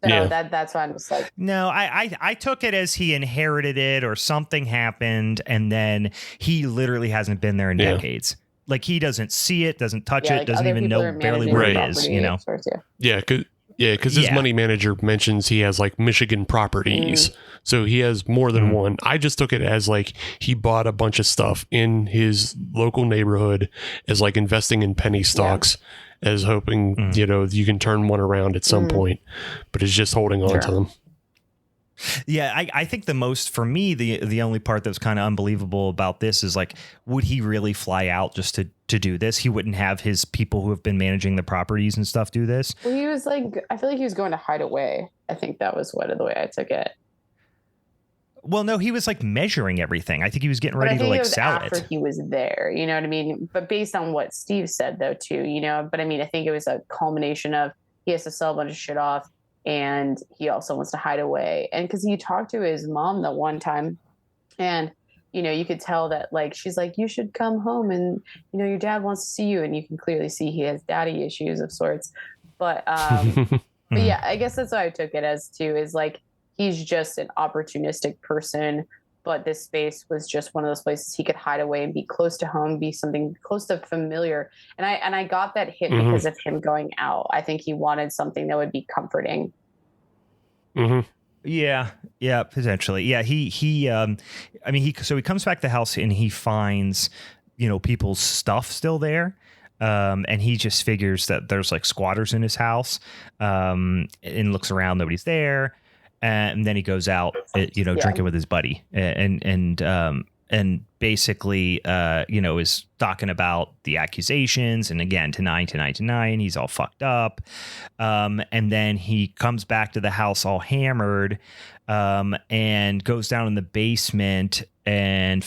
So that's why I'm just like, no, I took it as he inherited it or something happened, and then he literally hasn't been there in decades. Like he doesn't see it, doesn't touch it, like doesn't even know barely where it is. Because his money manager mentions he has like Michigan properties, so he has more than one. I just took it as like he bought a bunch of stuff in his local neighborhood as like investing in penny stocks. As hoping, you can turn one around at some point, but it's just holding on to them. Yeah, I think the most, for me, the only part that was kind of unbelievable about this is like, would he really fly out just to do this? He wouldn't have his people who have been managing the properties and stuff do this. Well, he was like, I feel like he was going to hide away. I think that was the way I took it. Well, no, he was like measuring everything. I think he was getting But I ready to think it like was sell after it. he was there, you know what I mean? But based on what Steve said, though, too, you know, but I mean, I think it was a culmination of he has to sell a bunch of shit off, and he also wants to hide away. And because he talked to his mom the one time, and you know, you could tell that like she's like, you should come home, and you know, your dad wants to see you, and you can clearly see he has daddy issues of sorts. But but yeah, I guess that's what I took it as too, is like he's just an opportunistic person, but this space was just one of those places he could hide away and be close to home, be something close to familiar. And I got that hit because of him going out. I think he wanted something that would be comforting. Yeah, potentially. Yeah, he comes back to the house and he finds, you know, people's stuff still there. And he just figures that there's like squatters in his house, and looks around, nobody's there. And then he goes out, you know, drinking with his buddy, and basically, you know, is talking about the accusations, and again, tonight, he's all fucked up. And then he comes back to the house all hammered, and goes down in the basement. And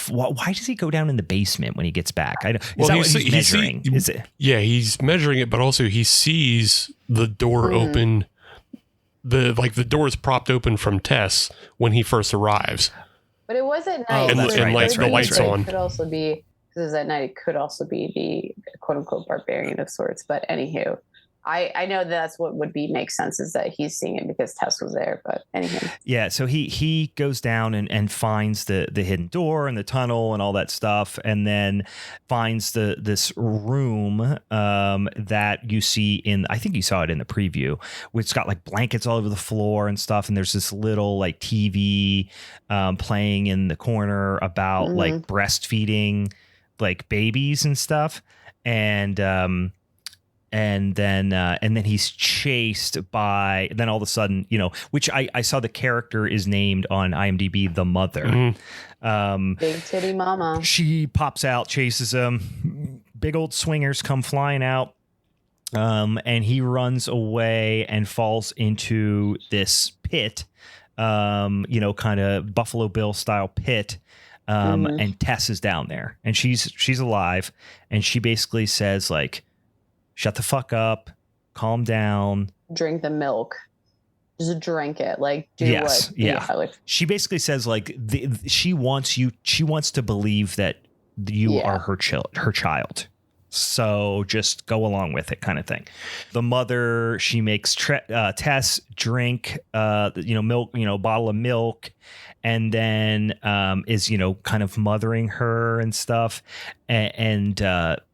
why does he go down in the basement when he gets back? Is that what he's measuring? Is it? Yeah, he's measuring it, but also he sees the door open. The door is propped open from Tess when he first arrives. But it was at night. And the lights on. It could also be, because it was at night, it could also be the quote unquote barbarian of sorts. But anywho, I know that's what would make sense, is that he's seeing it because Tess was there. But anyway. Yeah, so he goes down and finds the hidden door and the tunnel and all that stuff, and then finds this room that you see in, I think you saw it in the preview, which got like blankets all over the floor and stuff, and there's this little like TV playing in the corner about like breastfeeding like babies and stuff, and then he's chased by, then all of a sudden, you know, which I saw the character is named on IMDb, the mother. Big titty mama. She pops out, chases him. Big old swingers come flying out. And he runs away and falls into this pit, you know, kind of Buffalo Bill style pit. And Tess is down there, and she's alive. And she basically says like, shut the fuck up, calm down. Drink the milk. Just drink it. Like, do yes, what? Yeah. Like, she basically says like she wants to believe that you are her child. So just go along with it, kind of thing. The mother, she makes Tess drink, you know, milk, you know, bottle of milk, and then is, you know, kind of mothering her and stuff. And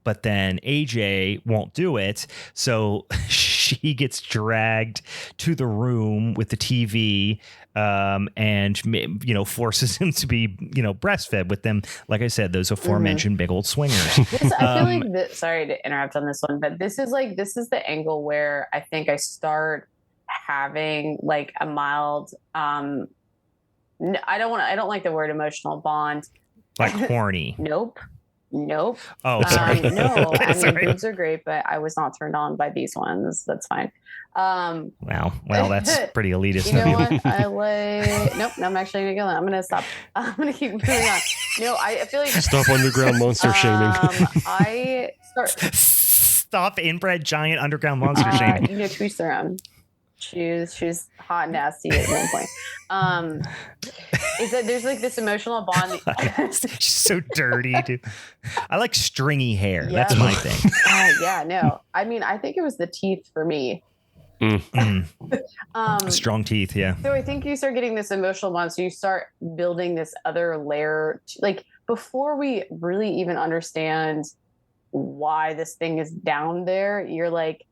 but then AJ won't do it. So she gets dragged to the room with the TV, and, you know, forces him to be, you know, breastfed with them. Like I said, those aforementioned big old swingers. I feel like sorry to interrupt on this one, but this is the angle where I think I start having like a mild, I don't like the word emotional bond. Like horny. Nope. Oh, sorry. No, I mean, boobs are great, but I was not turned on by these ones. That's fine. Well, that's pretty elitist. You know what? Nope. I'm actually gonna go. I'm gonna stop. I'm gonna keep moving on. No, I feel like stop underground monster shaming. Stop inbred giant underground monster shaming. You know, to each their own. She's hot and nasty at one point. Is that there's like this emotional bond. She's so dirty, dude. I like stringy hair. Yeah. That's my thing. Yeah, no. I mean, I think it was the teeth for me. Strong teeth, yeah. So I think you start getting this emotional bond. So you start building this other layer, like before we really even understand why this thing is down there. You're like,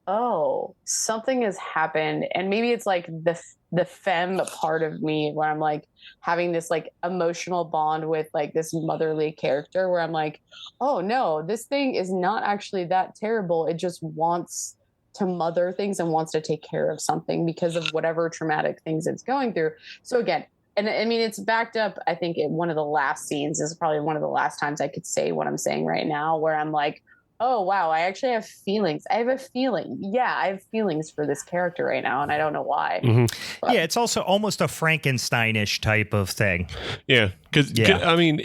oh, something has happened. And maybe it's like the femme part of me where I'm like having this like emotional bond with like this motherly character where I'm like, oh no, this thing is not actually that terrible. It just wants to mother things and wants to take care of something because of whatever traumatic things it's going through. So again, and I mean, it's backed up. I think one of the last scenes is probably one of the last times I could say what I'm saying right now, where I'm like, oh wow, I actually have feelings. I have a feeling. Yeah, I have feelings for this character right now, and I don't know why. Yeah, it's also almost a Frankenstein-ish type of thing. Yeah, because I mean,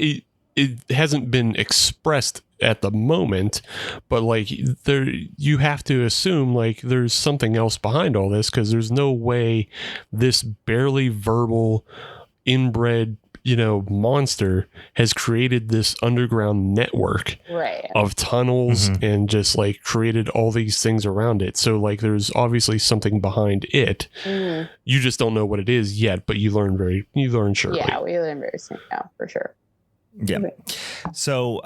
it hasn't been expressed at the moment, but like you have to assume like there's something else behind all this, because there's no way this barely verbal inbred monster has created this underground network of tunnels and just like created all these things around it. So like there's obviously something behind it. You just don't know what it is yet, but you learn shortly. Yeah, we learn very soon now, for sure. Yeah. So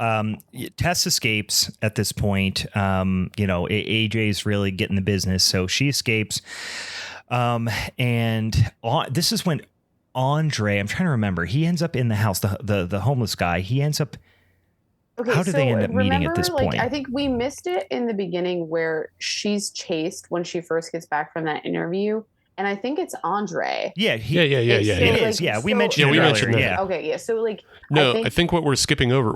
Tess escapes at this point. AJ's really getting the business, so she escapes. This is when Andre, I'm trying to remember, he ends up in the house, the homeless guy. He ends up. Okay, how do they end up meeting at this point? I think we missed it in the beginning where she's chased when she first gets back from that interview. And I think it's Andre. Yeah. Yeah. It is. Yeah, we mentioned it earlier. Yeah. Okay, yeah. So like, I think what we're skipping over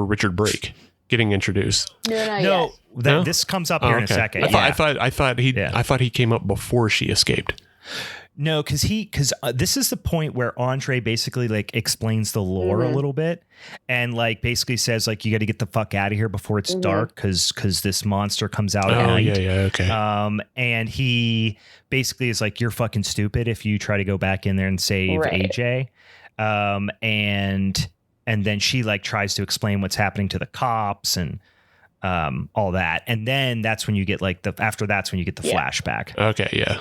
Richard Brake getting introduced. No. This comes up here in a second. I thought he came up before she escaped. No, because this is the point where Andre basically like explains the lore a little bit, and like basically says like you got to get the fuck out of here before it's dark because this monster comes out at night. Okay. And he basically is like, you're fucking stupid if you try to go back in there and save AJ. And then she like tries to explain what's happening to the cops and all that, and then that's when you get like the flashback. Okay, yeah.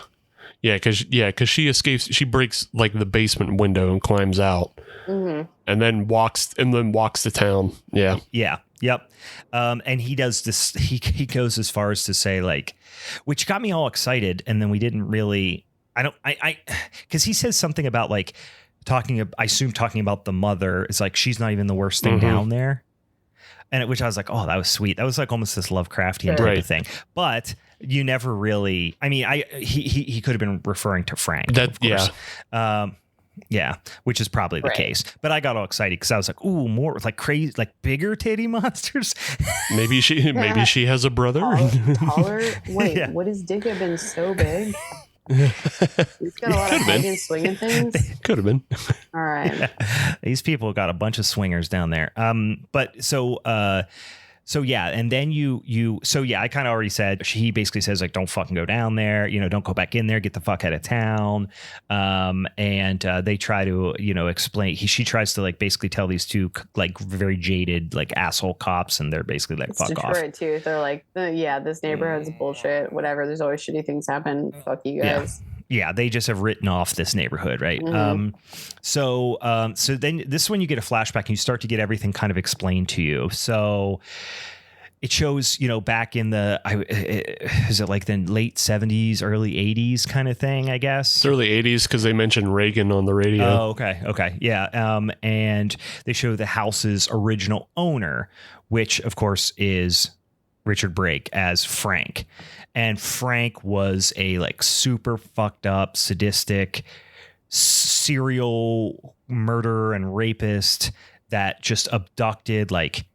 Yeah, because she escapes. She breaks like the basement window and climbs out, and then walks to town. Yeah. Yep. And he does this. He goes as far as to say like, which got me all excited. And then we didn't really. Because he says something about like talking about the mother. It's like she's not even the worst thing down there. And which I was like, oh, that was sweet. That was like almost this Lovecraftian type of thing. But you never really. I mean, he could have been referring to Frank. Of course. Yeah, which is probably the case. But I got all excited because I was like, ooh, more like crazy, like bigger titty monsters. maybe she has a brother. Taller. Wait, would his dick have been so big? He's got a lot of hugging, swinging things. Could have been. All right. Yeah. These people got a bunch of swingers down there. But so yeah, and then I kind of already said, he basically says like, don't fucking go down there, don't go back in there, get the fuck out of town. And they try to, explain, she tries to like basically tell these two like very jaded, like asshole cops, and they're basically like, fuck off. Detroit too. They're like, this neighborhood's bullshit, whatever. There's always shitty things happen. Fuck you guys. Yeah, they just have written off this neighborhood, right? So then this is when you get a flashback and you start to get everything kind of explained to you. So it shows, back in is it like the late 70s, early 80s kind of thing, I guess? It's early 80s because they mentioned Reagan on the radio. Oh, okay. Yeah. And they show the house's original owner, which of course is Richard Brake as Frank. And Frank was a like super fucked up, sadistic serial murderer and rapist that just abducted like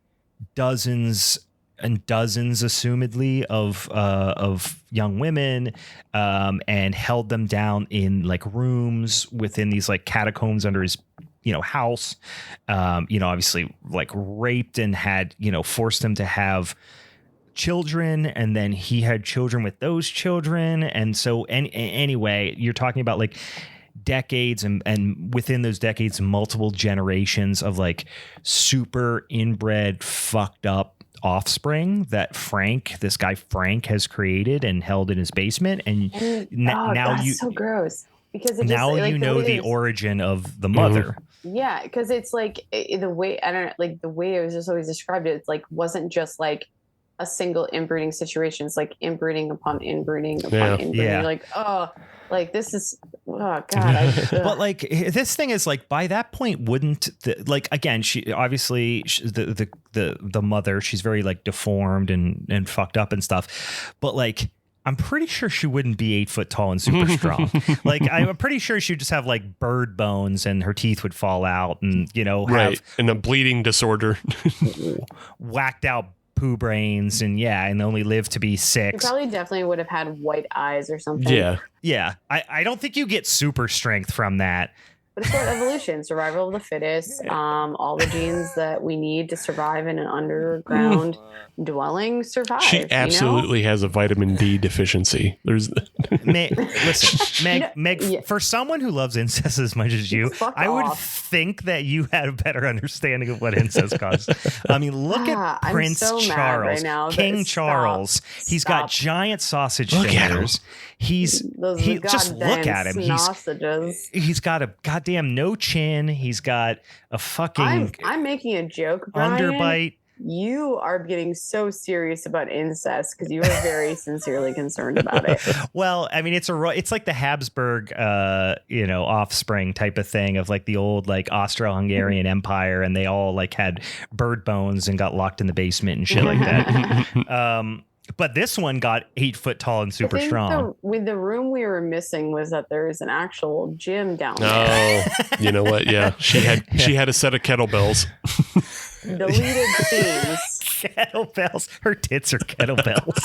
dozens and dozens, assumedly, of young women, and held them down in like rooms within these like catacombs under his house. Obviously like raped and had forced them to have children, and then he had children with those children. And so anyway, you're talking about like decades and within those decades, multiple generations of like super inbred, fucked up offspring that this guy Frank has created and held in his basement. And now that's so gross, because it now just, like, the origin of the mother. Yeah, because it's like the way the way it was just always described, it's like wasn't just like a single inbreeding situation. It's like inbreeding upon inbreeding upon inbreeding. You're like, oh, like this is, oh god. But like this thing is like, by that point, wouldn't again, she obviously the mother, she's very like deformed and fucked up and stuff. But like, I'm pretty sure she wouldn't be 8 foot tall and super strong. Like, I'm pretty sure she'd just have like bird bones and her teeth would fall out and, have and a bleeding disorder, whacked out poo brains and only lived to be He 6. probably definitely would have had white eyes or something. Yeah. I don't think you get super strength from that. But it's called evolution, survival of the fittest. All the genes that we need to survive in an underground dwelling survive. She absolutely has a vitamin D deficiency. There's listen, Meg, for someone who loves incest as much as you, I would think that you had a better understanding of what incest causes. I mean, look at Prince Charles, right now King Charles. He's got giant sausage fingers. Just look at him. He's got a goddamn no chin. He's got a fucking. I'm making a joke, Brian. Underbite. You are getting so serious about incest because you are very sincerely concerned about it. Well, I mean, it's like the Habsburg, offspring type of thing of like the old like Austro-Hungarian Empire, and they all like had bird bones and got locked in the basement and shit like that. But this one got 8 foot tall and super strong. With the room we were missing was that there is an actual gym down there. Oh, you know what? Yeah, she had a set of kettlebells. Deleted scenes. Kettlebells. Her tits are kettlebells.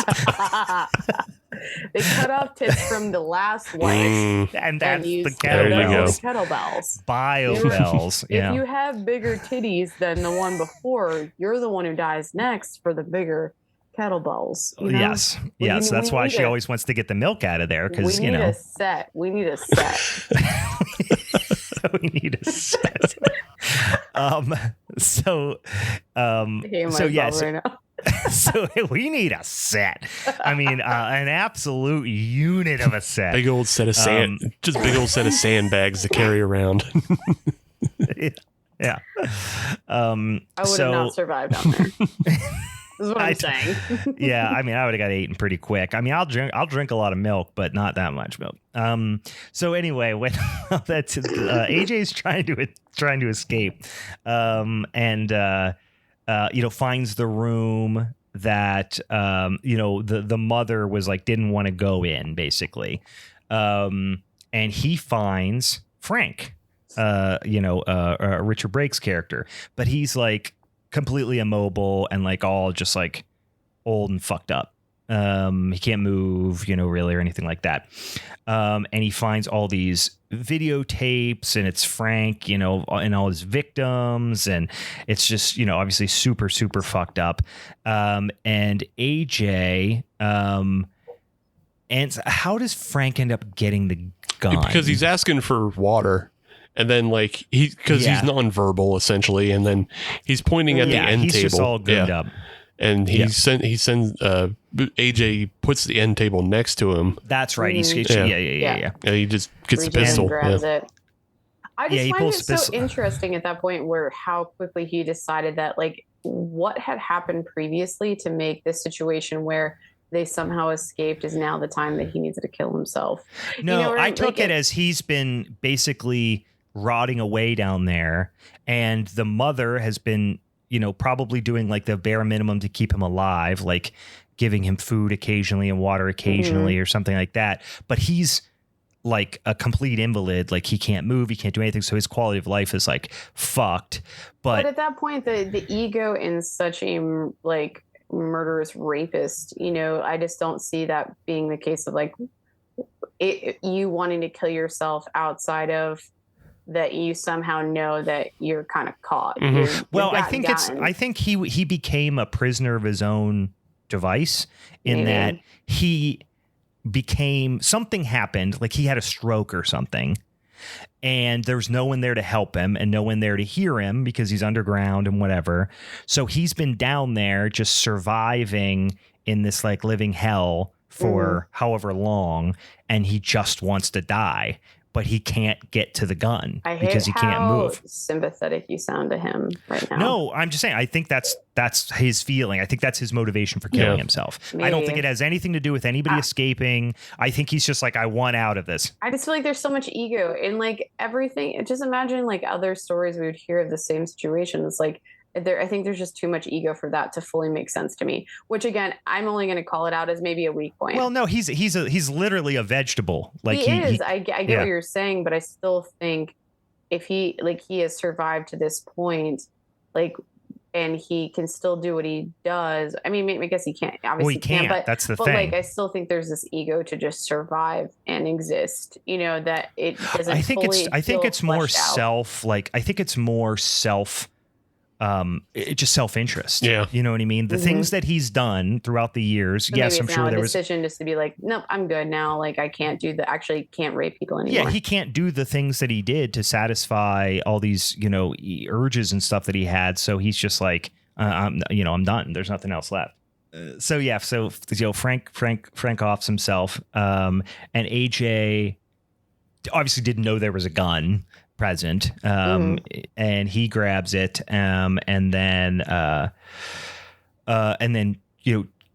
They cut off tits from the last wife. And that's the kettlebells. Biobells. If you have bigger titties than the one before, you're the one who dies next for the bigger kettlebells. You know? Yes. That's why she always wants to get the milk out of there because we need a set. We need a set. So we need a set. I mean, an absolute unit of a set. Big old set of sandbags to carry around. Yeah. I would have not survived down there. Is what I'm saying. Yeah, I mean, I would have got eaten pretty quick. I mean, I'll drink a lot of milk, but not that much milk. So anyway, when that's AJ's trying to escape, and finds the room that the mother was like didn't want to go in basically, and he finds Frank, Richard Brake's character, but he's like completely immobile and like all just like old and fucked up. He can't move, really, or anything like that. And he finds all these videotapes, and it's Frank, and all his victims, and it's just, obviously super, super fucked up. And AJ, and how does Frank end up getting the gun? Because he's asking for water. And then, like, he's nonverbal essentially, and then he's pointing at the end table. He's just all gooned up. And he sends AJ puts the end table next to him. That's right. And he just gets a pistol. Grabs it. I just find it so interesting at that point where how quickly he decided that, like, what had happened previously to make this situation where they somehow escaped is now the time that he needs to kill himself. No, I took it as he's been basically rotting away down there, and the mother has been, probably doing like the bare minimum to keep him alive, like giving him food occasionally and water occasionally or something like that. But he's like a complete invalid, like he can't move, he can't do anything. So his quality of life is like fucked. But at that point, the ego in such a like murderous rapist, I just don't see that being the case of like you wanting to kill yourself outside of that you somehow know that you're kind of caught. I think he became a prisoner of his own device in that he became, something happened, like he had a stroke or something, and there's no one there to help him and no one there to hear him because he's underground and whatever. So he's been down there just surviving in this like living hell for however long, and he just wants to die. But he can't get to the gun because he can't move. Sympathetic you sound to him right now. No, I'm just saying, I think that's his feeling. I think that's his motivation for killing himself. Maybe. I don't think it has anything to do with anybody escaping. I think he's just like, I want out of this. I just feel like there's so much ego in like everything. Just imagine like other stories we would hear of the same situation. It's like, I think there's just too much ego for that to fully make sense to me, which again, I'm only going to call it out as maybe a weak point. Well, no, he's literally a vegetable. Like he is. I get what you're saying, but I still think if he has survived to this point, like and he can still do what he does. I mean, I guess he can't. Obviously, he can't. but That's the but thing. like, I still think there's this ego to just survive and exist. You know, that it doesn't. I think it's more self. Like, I think it's more self. It's just self-interest. Yeah. You know what I mean? The things that he's done throughout the years. So yes, I'm now sure a there was decision just to be like, nope, I'm good now. Like, I can't can't rape people anymore. Yeah, he can't do the things that he did to satisfy all these, urges and stuff that he had. So he's just like, I'm done. There's nothing else left. Frank offs himself. And AJ obviously didn't know there was a gun present. And he grabs it. And then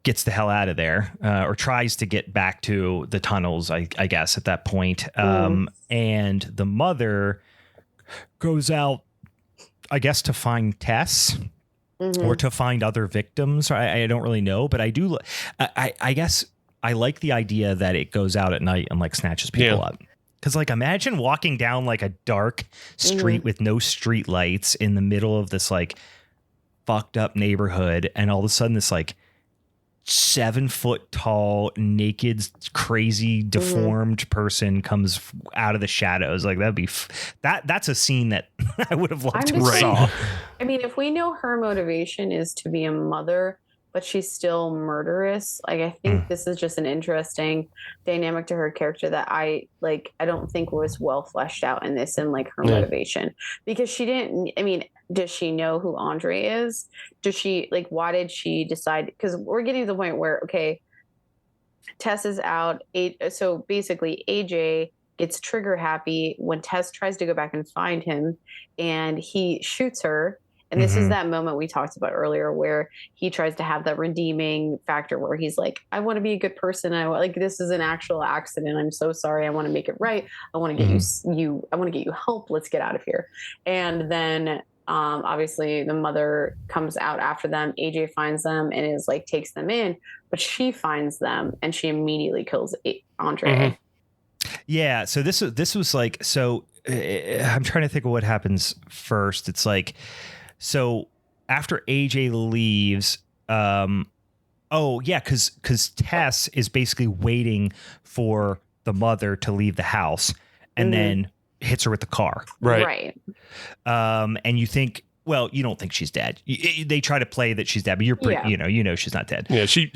gets the hell out of there, or tries to get back to the tunnels, I guess, at that point. And the mother goes out, I guess, to find Tess or to find other victims. I don't really know, but I do. I guess I like the idea that it goes out at night and like snatches people up. Because, like, imagine walking down like a dark street with no street lights in the middle of this like fucked up neighborhood, and all of a sudden this like 7 foot tall, naked, crazy, deformed person comes out of the shadows. Like, that'd be that's a scene that I would have loved to saw. I mean, if we know her motivation is to be a mother, but she's still murderous, like, I think this is just an interesting dynamic to her character that I don't think was well fleshed out in this, and like her motivation, because she didn't. I mean, does she know who Andre is? Does she, like, why did she decide? Because we're getting to the point where, okay, Tess is out. So basically AJ gets trigger happy when Tess tries to go back and find him, and he shoots her. And this is that moment we talked about earlier where he tries to have that redeeming factor where he's like, I want to be a good person. This is an actual accident. I'm so sorry. I want to make it right. I want to get I want to get you help. Let's get out of here. And then obviously the mother comes out after them. AJ finds them and is like, takes them in, but she finds them and she immediately kills Andre. Yeah. So this was like, I'm trying to think of what happens first. It's like, so after AJ leaves, because Tess is basically waiting for the mother to leave the house and then hits her with the car. Right. And you think, well, you don't think she's dead. They try to play that she's dead, but you're pretty, she's not dead. Yeah, she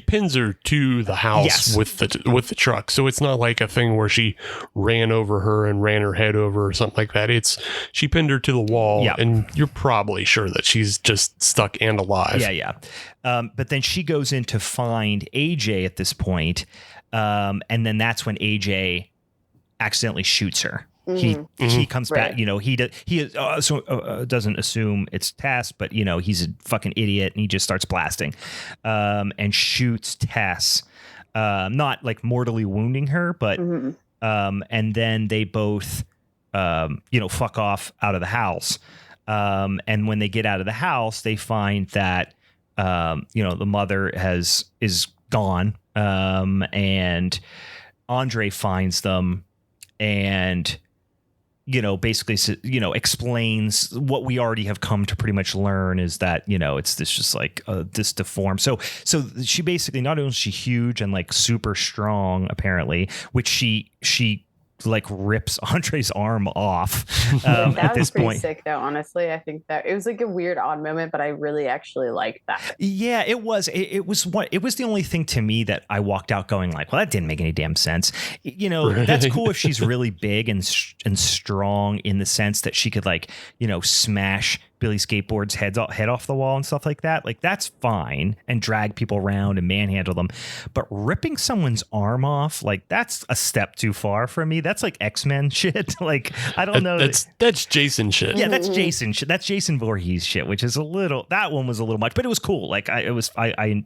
pins her to the house with the truck. So it's not like a thing where she ran over her and ran her head over or something like that. She pinned her to the wall, and you're probably sure that she's just stuck and alive. Yeah. But then she goes in to find AJ at this point, and then that's when AJ accidentally shoots her. He comes back, he doesn't assume it's Tess, but he's a fucking idiot and he just starts blasting, and shoots Tess, not like mortally wounding her, but and then they both fuck off out of the house, and when they get out of the house, they find that the mother is gone, and Andre finds them and basically, explains what we already have come to pretty much learn is that, it's this just like this deformed. So she basically, not only is she huge and like super strong, apparently, which she like rips Andre's arm off that at was this pretty point. sick, though. Honestly, I think that it was like a weird, odd moment, but I really actually liked that. Yeah, it was. It was the only thing to me that I walked out going like, well, that didn't make any damn sense. That's cool if she's really big and strong in the sense that she could like, smash Billy Skateboard's head off the wall and stuff like that. Like, that's fine, and drag people around and manhandle them. But ripping someone's arm off, like, that's a step too far for me. That's like X-Men shit. Like, I don't know. That's Jason shit. Yeah, that's Jason shit. That's Jason Voorhees shit, which is that one was a little much, but it was cool. Like, the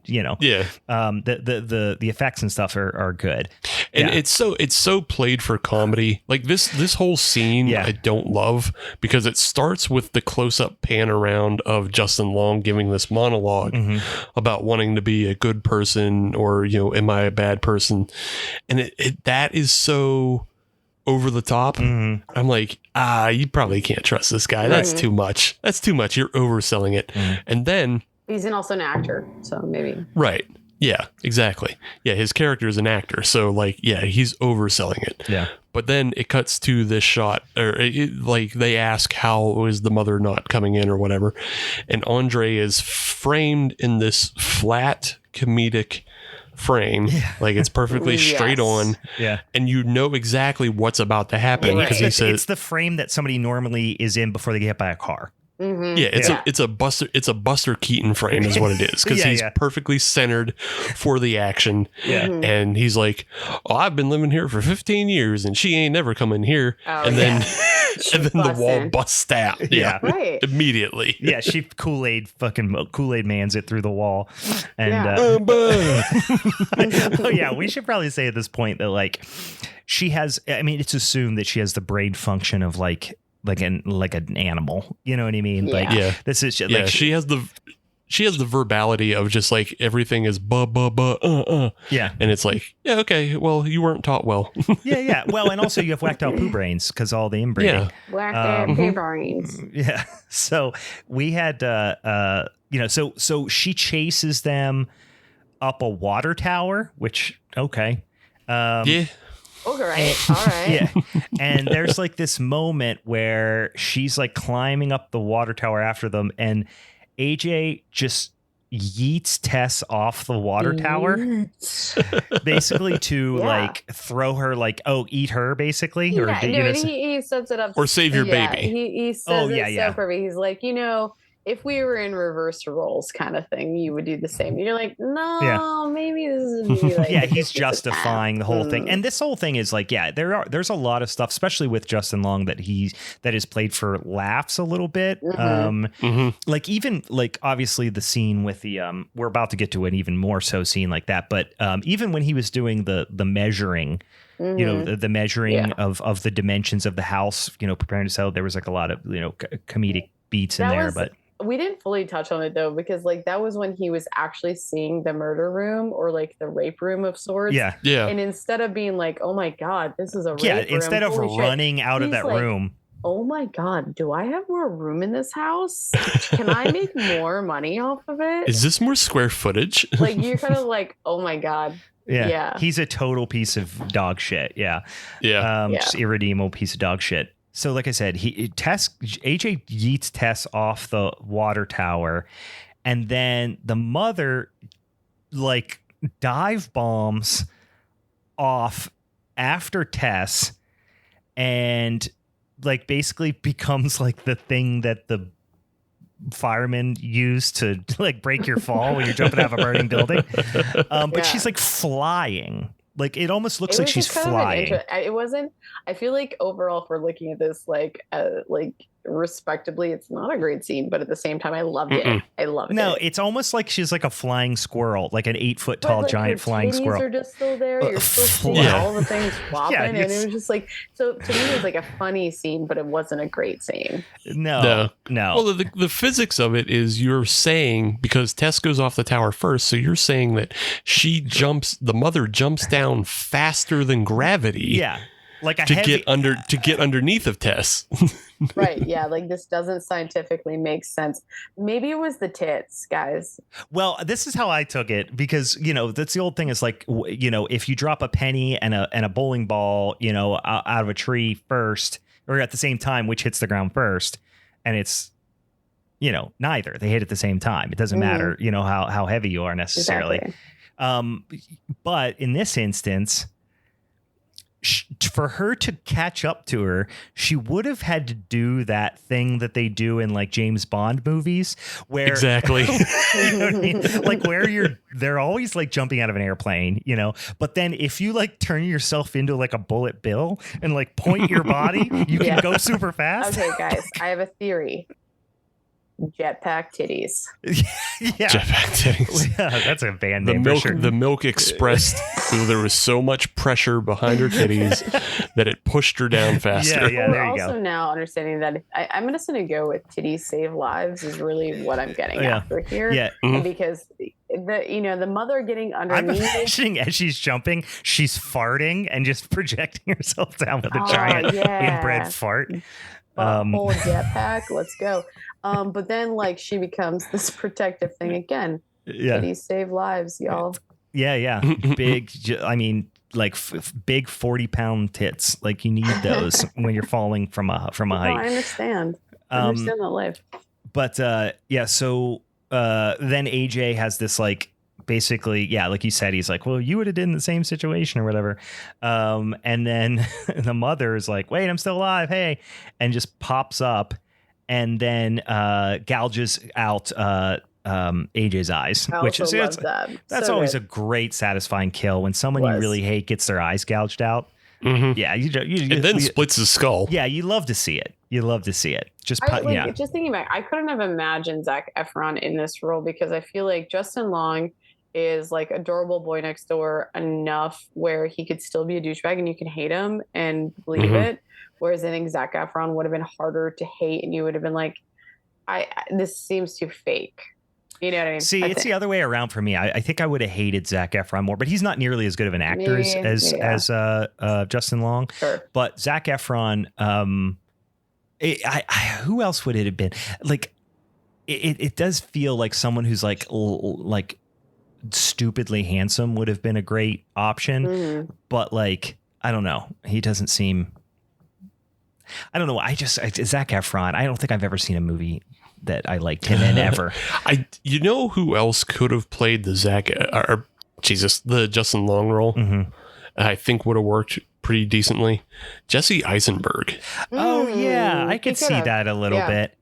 effects and stuff are good. And it's so played for comedy. Like this whole scene, I don't love, because it starts with the close-up pan around of Justin Long giving this monologue about wanting to be a good person, or am I a bad person, and that is so over the top. Mhm. I'm like, you probably can't trust this guy. That's too much. That's too much. You're overselling it. And then He's also an actor, so maybe. right. Yeah, exactly. Yeah, his character is an actor. So like, yeah, he's overselling it. Yeah. But then it cuts to this shot, or like they ask how is the mother not coming in or whatever. And Andre is framed in this flat comedic frame. Like it's perfectly straight on. Yeah. And you know exactly what's about to happen because he says it's the frame that somebody normally is in before they get hit by a car. Yeah, it's a Buster Keaton frame is what it is because he's perfectly centered for the action. Yeah. And he's like, "Oh, I've been living here for 15 years and she ain't never come in here." And then the wall busts out. Yeah. Right. Immediately. Yeah, she Kool-Aid mans it through the wall. And oh yeah, we should probably say at this point that like she has, I mean, it's assumed that she has the brain function of like an animal, you know what I mean? Yeah. Like, this is like she has the verbality of just like everything is yeah, and it's like, yeah, okay, well, you weren't taught well. yeah. Well, and also you have whacked out poo brains because all the inbreeding. Whacked out poo brains. Yeah. So we had so she chases them up a water tower, which okay. All right. Yeah. And there's like this moment where she's like climbing up the water tower after them, and AJ just yeets Tess off the water tower, basically to like throw her, like, eat her, basically. He sets it up. Or save your baby. He says so perfect. He's like, if we were in reverse roles kind of thing, you would do the same. You're like, no, maybe this is me. Like, he's justifying the whole thing. And this whole thing is like, there's a lot of stuff, especially with Justin Long, that is played for laughs a little bit. Like even like obviously the scene with the we're about to get to an even more so scene like that. But even when he was doing the measuring, the measuring of the dimensions of the house, preparing to sell, there was like a lot of, comedic beats in there, but we didn't fully touch on it though, because like that was when he was actually seeing the murder room or like the rape room of sorts. Yeah. And instead of being like, oh my God, this is a rape room. Instead of running out of that room. Oh my God, do I have more room in this house? Can I make more money off of it? Is this more square footage? Like you're kind of like, oh my God. Yeah. He's a total piece of dog shit. Yeah. Just irredeemable piece of dog shit. So like I said, AJ yeets Tess off the water tower, and then the mother like dive bombs off after Tess and like basically becomes like the thing that the firemen use to like break your fall when you're jumping out of a burning building. But she's like flying. Like it almost looks like she's flying. It wasn't. I feel like overall, if we're looking at this like respectably, it's not a great scene, but at the same time, I loved it. I loved it. No, it's almost like she's like a flying squirrel, like an 8-foot tall giant flying squirrel. Her titties are just still there. You're still seeing all the things flopping, and it was just like, so to me, it was like a funny scene, but it wasn't a great scene. No. Well, the physics of it is you're saying, because Tess goes off the tower first, so you're saying that the mother jumps down faster than gravity. Yeah. Like get underneath of Tess. Right. Yeah. Like this doesn't scientifically make sense. Maybe it was the tits, guys. Well, this is how I took it, because, that's the old thing is like, if you drop a penny and a bowling ball, out of a tree first or at the same time, which hits the ground first, and it's, neither. They hit at the same time. It doesn't matter, how heavy you are necessarily. Exactly. But in this instance, for her to catch up to her, she would have had to do that thing that they do in like James Bond movies, where exactly, you know what I mean? Like where they're always like jumping out of an airplane, but then if you like turn yourself into like a bullet bill and like point your body, you can go super fast. Okay, guys, I have a theory. Jetpack titties. Yeah. Jetpack titties. Yeah, that's a band name for sure. The milk expressed. There was so much pressure behind her titties that it pushed her down faster. Yeah, there you go. Also now understanding that I'm just going to go with titties save lives is really what I'm getting after here. Yeah. Because the mother getting I'm underneath. imagining as she's jumping, she's farting and just projecting herself down with a giant inbred fart. Whole jetpack, let's go. But then like she becomes this protective thing again. Yeah, Kitties save lives, y'all. yeah. Big. I mean, like big 40-pound tits. Like you need those when you're falling from a height. I understand. I understand that life. But yeah, so then AJ has this like basically, yeah, like you said, he's like, well, you would have been in the same situation or whatever. And then the mother is like, wait, I'm still alive. Hey, and just pops up and then gouges out AJ's eyes, which is that's so always good. a great, satisfying kill when someone you really hate gets their eyes gouged out. Mm-hmm. Yeah, and then splits his skull. Yeah, you love to see it. You love to see it. Just thinking back, I couldn't have imagined Zac Efron in this role because I feel like Justin Long is like adorable boy next door enough where he could still be a douchebag and you can hate him and believe it. Whereas I think Zac Efron would have been harder to hate and you would have been like, this seems too fake. You know what I mean? See, it's the other way around for me. I think I would have hated Zac Efron more, but he's not nearly as good of an actor as Justin Long. Sure. But Zac Efron, who else would it have been? Like, it does feel like someone who's like stupidly handsome would have been a great option. But like, I don't know. He doesn't seem. I don't know. Zac Efron. I don't think I've ever seen a movie that I liked him in ever. You know who else could have played the the Justin Long role? I think would have worked pretty decently. Jesse Eisenberg. Oh yeah, I could see that a little bit.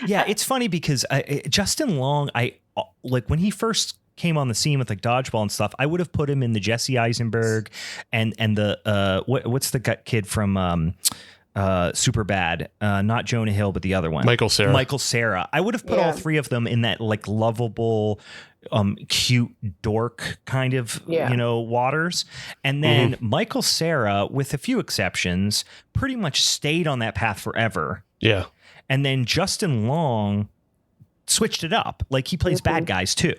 Yeah, it's funny because Justin Long, I like when he first came on the scene with like dodgeball and stuff, I would have put him in the Jesse Eisenberg and the what's the kid from Super Bad, not Jonah Hill, but the other one, Michael Cera. I would have put all three of them in that like lovable, cute dork kind of, waters. And then Michael Cera, with a few exceptions, pretty much stayed on that path forever. Yeah. And then Justin Long switched it up. Like he plays bad guys too.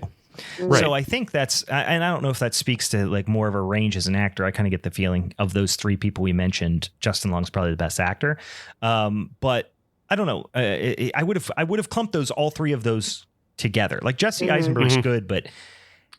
Right. So I think that's, and I don't know if that speaks to like more of a range as an actor. I kind of get the feeling of those three people we mentioned, Justin Long's probably the best actor. But I don't know. I would have clumped all three of those together. Like Jesse Eisenberg's good, but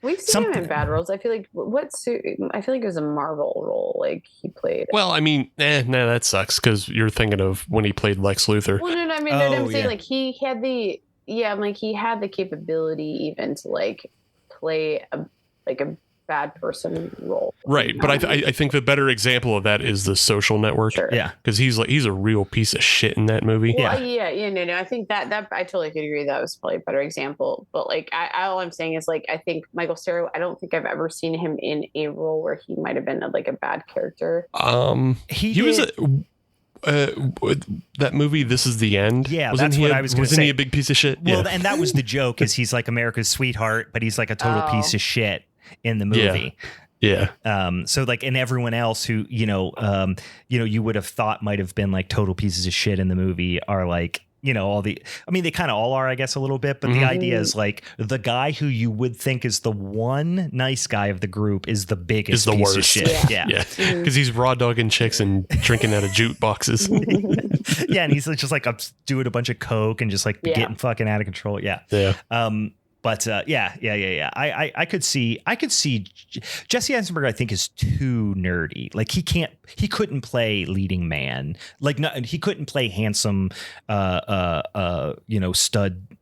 we've seen him in bad roles. I feel like it was a Marvel role. Like he played. Well, I mean, that sucks because you're thinking of when he played Lex Luthor. Well, no, I mean, I'm saying like he had the. Yeah, like he had the capability even to like play a bad person role. Right, but I think the better example of that is The Social Network. Sure. Yeah, because he's a real piece of shit in that movie. Well, no. I think that I totally could agree that was probably a better example. But like, all I'm saying is like I think Michael Cera. I don't think I've ever seen him in a role where he might have been like a bad character. He was that movie, This Is the End. Yeah, that's what I was going to say. Wasn't he a big piece of shit? Well, and that was the joke, is he's like America's sweetheart, but he's like a total piece of shit in the movie. Yeah. So like, and everyone else who, you would have thought might have been like total pieces of shit in the movie are like, they kind of all are, I guess, a little bit, but the idea is like the guy who you would think is the one nice guy of the group is the biggest piece worst. of shit. Yeah. Because he's raw dogging chicks and drinking out of jute boxes. Yeah. And he's just like doing a bunch of coke and just like getting fucking out of control. Yeah. Yeah. But I could see Jesse Eisenberg, I think, is too nerdy. Like he couldn't play leading man. Like he couldn't play handsome, stud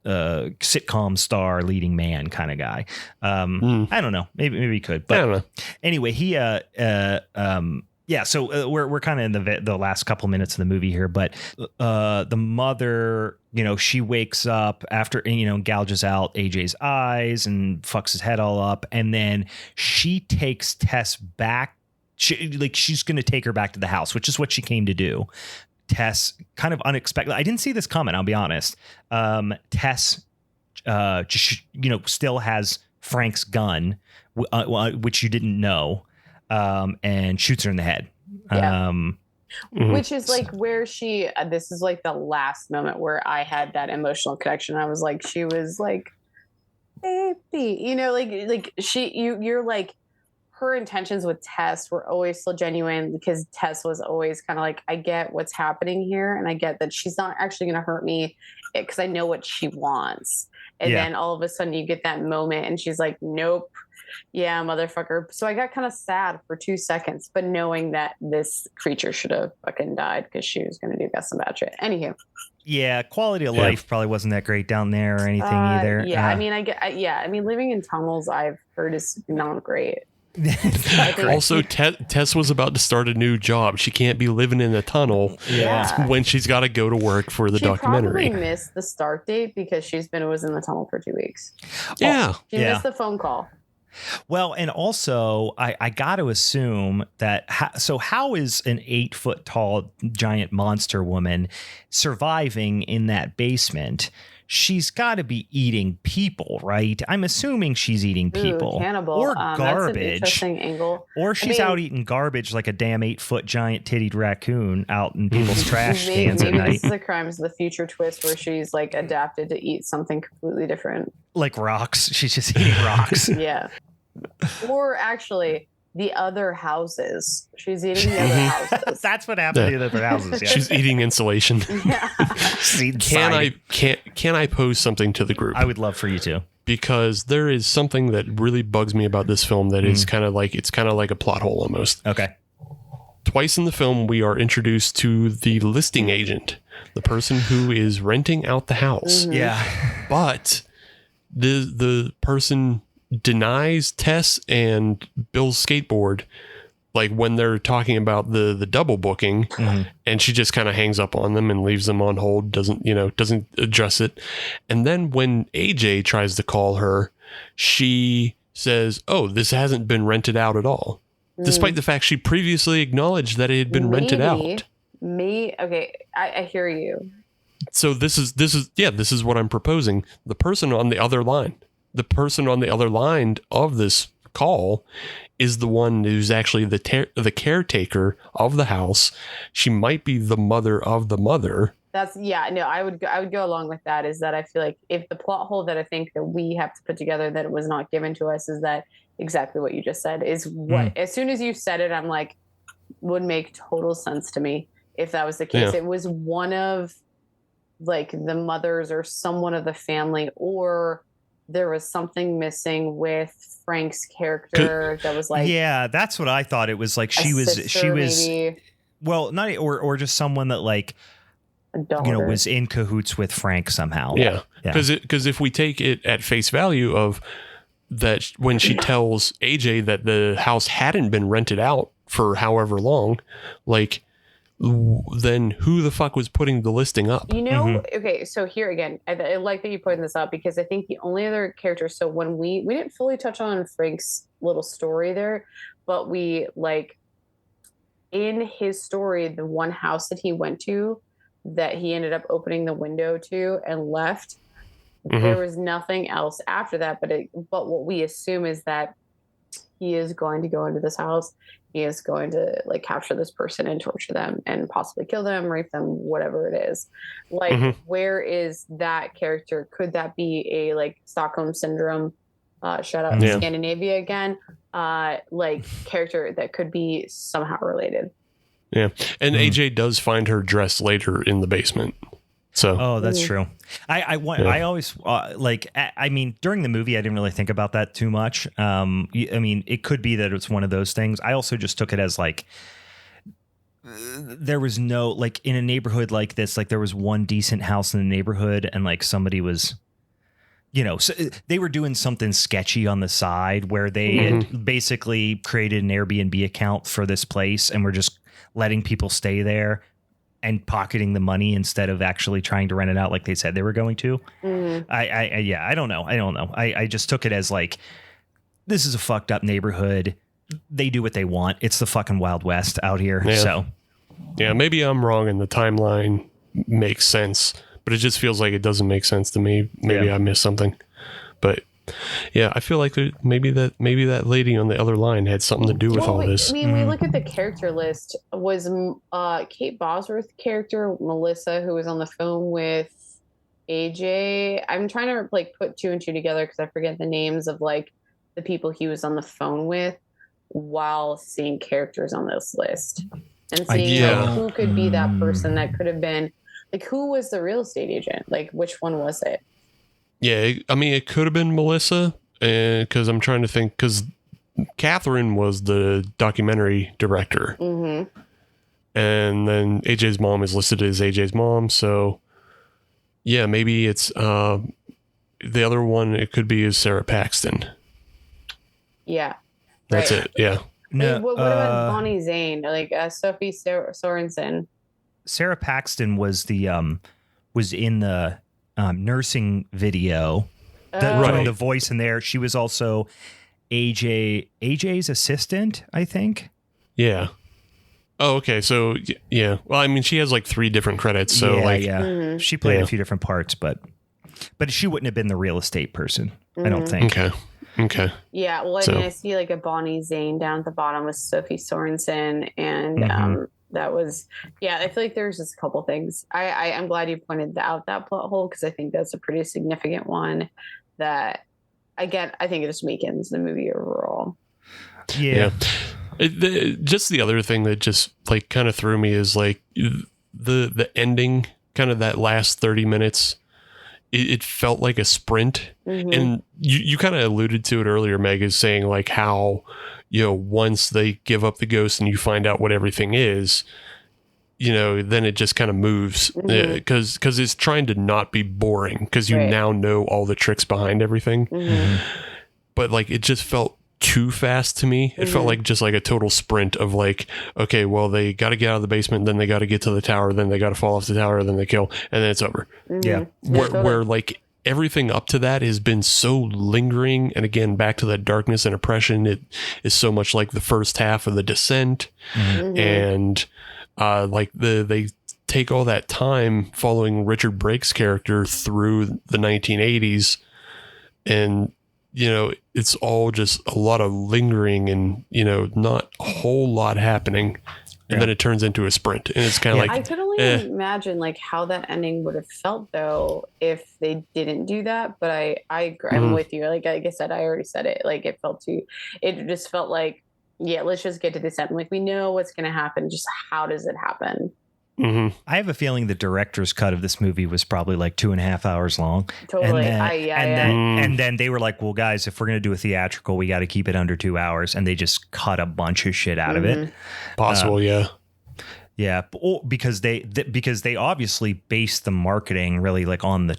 sitcom star leading man kind of guy. I don't know. Maybe he could. But I don't know. Anyway, he yeah, so we're kind of in the last couple minutes of the movie here, but the mother, she wakes up after, gouges out AJ's eyes and fucks his head all up, and then she takes Tess back. She's going to take her back to the house, which is what she came to do. Tess, kind of unexpected. I didn't see this coming, I'll be honest. Tess, still has Frank's gun, which you didn't know. And shoots her in the head. Yeah. Which is like where this is like the last moment where I had that emotional connection. I was like, she was like baby, you're like, her intentions with Tess were always so genuine because Tess was always kind of like, I get what's happening here, and I get that she's not actually going to hurt me because I know what she wants. And then all of a sudden you get that moment and she's like, nope, yeah, motherfucker. So I got kind of sad for 2 seconds, but knowing that this creature should have fucking died because she was going to do some bad shit. Anywho. Yeah, quality of life probably wasn't that great down there or anything either. Yeah, I mean, living in tunnels, I've heard, is not great. Also, Tess was about to start a new job. She can't be living in a tunnel when she's got to go to work for the documentary. She probably missed the start date because was in the tunnel for 2 weeks. Yeah. She missed the phone call. Well, and also, I got to assume that, how is an 8-foot tall giant monster woman surviving in that basement? She's got to be eating people, right? I'm assuming she's eating people. Cannibal. Or garbage. That's an interesting angle. Or she's out eating garbage like a damn 8-foot giant tittied raccoon out in people's trash cans at night. This is a Crimes of the Future twist where she's like adapted to eat something completely different. Like rocks. She's just eating rocks. Yeah. Or actually, the other houses. She's eating the other houses. That's what happened to the other houses. Yeah. She's eating insulation. Yeah. Can I pose something to the group? I would love for you to. Because there is something that really bugs me about this film that is kind of like a plot hole almost. Okay. Twice in the film, we are introduced to the listing agent, the person who is renting out the house. Mm-hmm. Yeah. But the person denies Tess and Bill's skateboard, like when they're talking about the double booking, and she just kind of hangs up on them and leaves them on hold, doesn't address it. And then when AJ tries to call her, she says, oh, this hasn't been rented out at all, despite the fact she previously acknowledged that it had been rented out. Okay, I hear you. So this is what I'm proposing. The person on the other line of this call is the one who's actually the caretaker of the house. She might be the mother of the mother. I would go along with that. Is that I feel like if the plot hole that I think that we have to put together that it was not given to us is that exactly what you just said is what as soon as you said it, I'm like, would make total sense to me if that was the case. It was one of like the mothers or someone of the family, or there was something missing with Frank's character that was like, yeah, that's what I thought. It was like she was maybe. Well, not or just someone that like, was in cahoots with Frank somehow. Yeah. Because if we take it at face value of that, when she tells AJ that the house hadn't been rented out for however long, like, then who the fuck was putting the listing up? Okay, so here again, I like that you pointed this out because I think the only other character, so when we didn't fully touch on Frank's little story there, but we like in his story, the one house that he went to that he ended up opening the window to and left, there was nothing else after that, but what we assume is that he is going to go into this house. He is going to like capture this person and torture them and possibly kill them, rape them, whatever it is. Like, where is that character? Could that be a like Stockholm syndrome? Shout out to Scandinavia again. Like character that could be somehow related. Yeah, and AJ does find her dress later in the basement. So, that's true. I always I mean, during the movie, I didn't really think about that too much. I mean, it could be that it's one of those things. I also just took it as like, there was no, like in a neighborhood like this, like there was one decent house in the neighborhood and like somebody was, so they were doing something sketchy on the side where they had basically created an Airbnb account for this place and were just letting people stay there and pocketing the money instead of actually trying to rent it out like they said they were going to. I don't know. I just took it as like, this is a fucked up neighborhood. They do what they want. It's the fucking Wild West out here. Yeah. So yeah, maybe I'm wrong and the timeline makes sense, but it just feels like it doesn't make sense to me. Maybe I missed something, but yeah, I feel like maybe that lady on the other line had something to do with all this. I mean, we look at the character list. Was Kate Bosworth's character Melissa, who was on the phone with AJ. I'm trying to like put two and two together because I forget the names of like the people he was on the phone with while seeing characters on this list and seeing like, who could be that person that could have been like, who was the real estate agent? Like, which one was it? Yeah, I mean, it could have been Melissa, because I'm trying to think, because Catherine was the documentary director. Mm-hmm. And then AJ's mom is listed as AJ's mom. So, yeah, maybe it's the other one. It could be is Sarah Paxton. Yeah. That's it. Yeah. No, what about Bonnie Zane? Like Sophie Sorensen? Sarah Paxton was was in the nursing video. Doing the voice in there. She was also AJ's assistant, I think. Yeah. Oh, okay. So, yeah. Well, I mean, she has like 3 different credits. So, Mm-hmm. She played a few different parts, but she wouldn't have been the real estate person, I don't think. Okay. Yeah. Well, I mean, I see like a Bonnie Zane down at the bottom with Sophie Sorensen. And that was, I feel like there's just a couple things. I'm glad you pointed out that plot hole because I think that's a pretty significant one that, again, I think it just weakens the movie overall. Yeah. Just the other thing that just like kind of threw me is like the ending, kind of that last 30 minutes. It felt like a sprint, and you kind of alluded to it earlier, Meg, is saying like how, once they give up the ghost and you find out what everything is, then it just kind of moves because it's trying to not be boring because you now know all the tricks behind everything. But like it just felt too fast to me. It felt like just like a total sprint of like, okay, well, they got to get out of the basement, then they got to get to the tower, then they got to fall off the tower, then they kill, and then it's over. Yeah. Where like everything up to that has been so lingering, and again, back to that darkness and oppression, it is so much like the first half of The Descent, and like they take all that time following Richard Brake's character through the 1980s, and it's all just a lot of lingering and, not a whole lot happening. And then it turns into a sprint. And it's kind of like... I could only imagine like how that ending would have felt, though, if they didn't do that. But I agree. I'm with you. Like I said, I already said it. Like it just felt like, let's just get to this end. Like we know what's going to happen. Just how does it happen? I have a feeling the director's cut of this movie was probably like 2.5 hours long. Totally. And then they were like, well, guys, if we're going to do a theatrical, we got to keep it under 2 hours. And they just cut a bunch of shit out of it. Possible. Yeah. Because they obviously based the marketing really like on the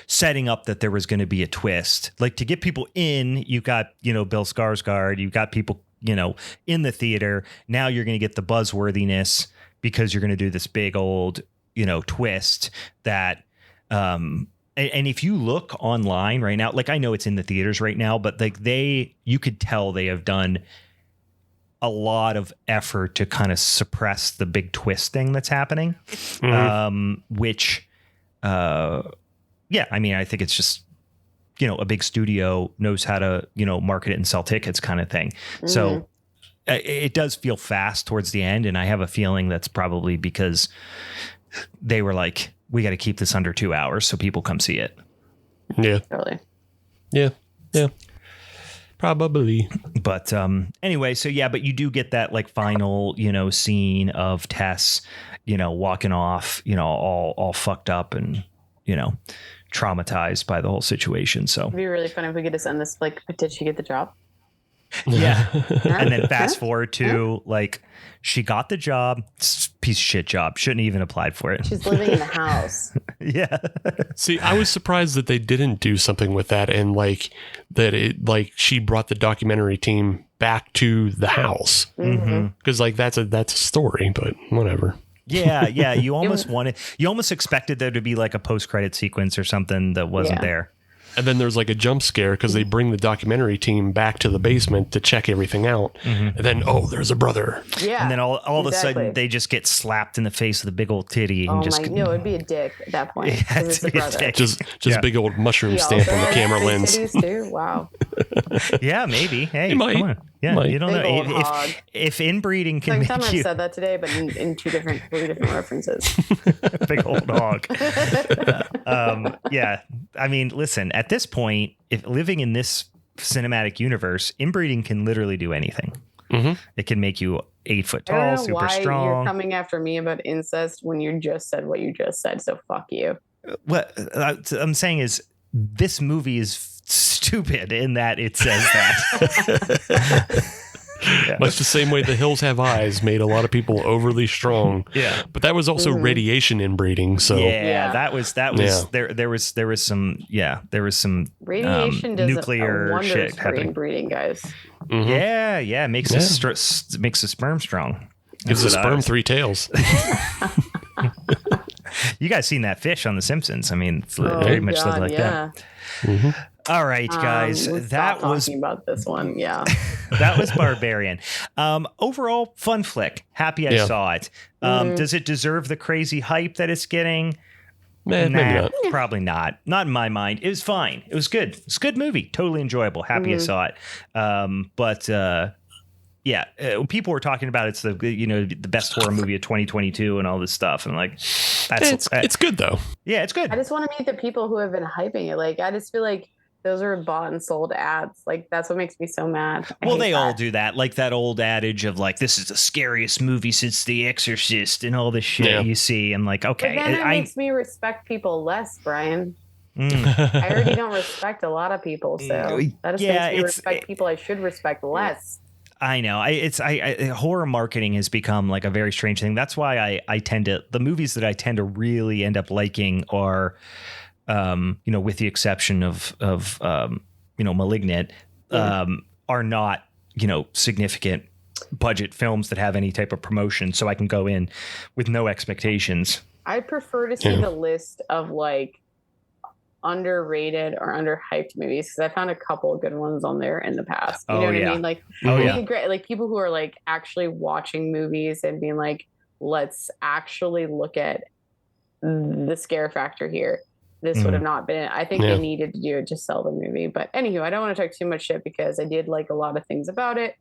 setting up that there was going to be a twist. Like to get people in, you got, Bill Skarsgard, you got people, in the theater. Now you're going to get the buzzworthiness because you're going to do this big old, twist that, and if you look online right now, like I know it's in the theaters right now, but like you could tell they have done a lot of effort to kind of suppress the big twist thing that's happening, which, I mean, I think it's just, a big studio knows how to, market it and sell tickets kind of thing. So it does feel fast towards the end. And I have a feeling that's probably because they were like, we got to keep this under 2 hours so people come see it. Yeah. Totally. Yeah. Probably. But anyway, so but you do get that like final, scene of Tess, walking off, all fucked up and, traumatized by the whole situation. So it'd be really fun if we could just end this like, did she get the job? Yeah. And then fast forward to like she got the job, piece of shit job, shouldn't even applied for it. She's living in the house. Yeah. See, I was surprised that they didn't do something with that and like that it like she brought the documentary team back to the house because like that's a story, but whatever. Yeah. You almost expected there to be like a post-credit sequence or something that wasn't there. And then there's like a jump scare because they bring the documentary team back to the basement to check everything out. And then, there's a brother. Yeah. And then all of a sudden they just get slapped in the face with a big old titty. And no, it'd be a dick at that point. It's a brother. Just big old mushroom stamp on the camera lens. Too? Wow. Yeah, maybe. Hey, come on. Yeah, Like, you don't big old know hog. if inbreeding can Second make time I've you said that today, but in three different references. a big old hog. Yeah, I mean, listen. At this point, if living in this cinematic universe, inbreeding can literally do anything. Mm-hmm. It can make you 8 foot I don't tall, know super why strong. you're coming after me about incest when you just said what you just said. So fuck you. What I'm saying is, this movie is stupid in that it says that. Yeah. Much the same way The Hills Have Eyes made a lot of people overly strong. Yeah. But that was also radiation inbreeding. So Yeah, that was Yeah. there was some Radiation does nuclear wonders shit for happening. inbreeding, guys. Mhm. Yeah, makes makes the sperm strong. Gives the That's what I sperm was- 3 tails. You guys seen that fish on The Simpsons? I mean, it's very much God, like yeah. that. All right, guys, Let's that stop was talking about this one. Yeah. that was Barbarian. Overall, fun flick. Happy I Yeah. saw it. Does it deserve the crazy hype that it's getting? Maybe not. Probably not. Not in my mind. It was fine. It was good. It's a good movie. Totally enjoyable. Happy I saw it. People were talking about it's the best horror movie of 2022 and all this stuff. And like, It's good though. yeah, it's good. I just want to meet the people who have been hyping it. Like, I just feel like those are bought and sold ads. Like, that's what makes me so mad. Well, they all do that. Like that old adage of like, this is the scariest movie since The Exorcist and all this shit you see. And like, okay. But then it makes me respect people less, Brian. I already don't respect a lot of people, so that just makes me respect people I should respect less. I know. Horror marketing has become like a very strange thing. That's why the movies that I tend to really end up liking are, with the exception of Malignant, are not, significant budget films that have any type of promotion. So I can go in with no expectations. I prefer to see the list of like underrated or underhyped movies because I found a couple of good ones on there in the past. You know what I mean? Like, great, like people who are like actually watching movies and being like, let's actually look at the scare factor here. This would have not been it. I think they needed to do it to sell the movie. But anywho, I don't want to talk too much shit because I did like a lot of things about it.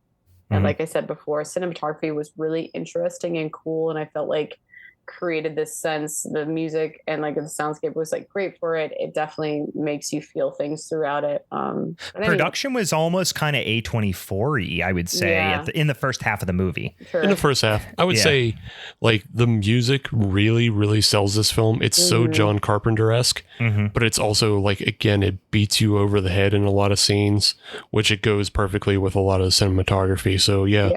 And like I said before, cinematography was really interesting and cool. And I felt like created this sense, the music and like the soundscape was like great for it. It definitely makes you feel things throughout it. Production was almost kind of A24-y, I would say, in the first half of the movie. Sure. In the first half, I would say like the music really, really sells this film. It's so John Carpenter-esque, but it's also like, again, it beats you over the head in a lot of scenes, which it goes perfectly with a lot of cinematography. So yeah.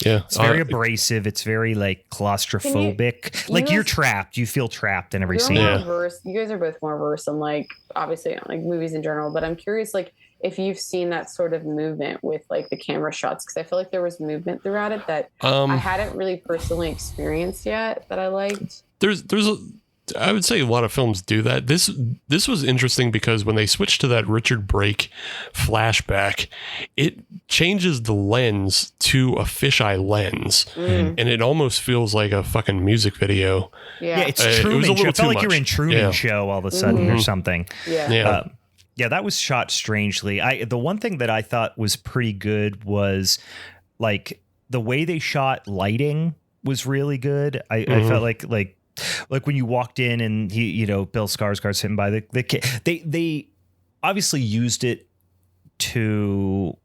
It's very abrasive. It's very like claustrophobic. You're trapped. You feel trapped in every scene. You guys are both more versed in like obviously like movies in general, but I'm curious like if you've seen that sort of movement with like the camera shots because I feel like there was movement throughout it that I hadn't really personally experienced yet that I liked. I would say a lot of films do that. This was interesting because when they switched to that Richard Brake flashback, it changes the lens to a fisheye lens, and it almost feels like a fucking music video. Yeah, it's It Truman was a Show. little It felt too like you're in much. Truman Show all of a sudden or something. Yeah. That was shot strangely. The one thing that I thought was pretty good was like the way they shot lighting was really good. I felt like when you walked in and Bill Skarsgard sitting by the kid, they obviously used it to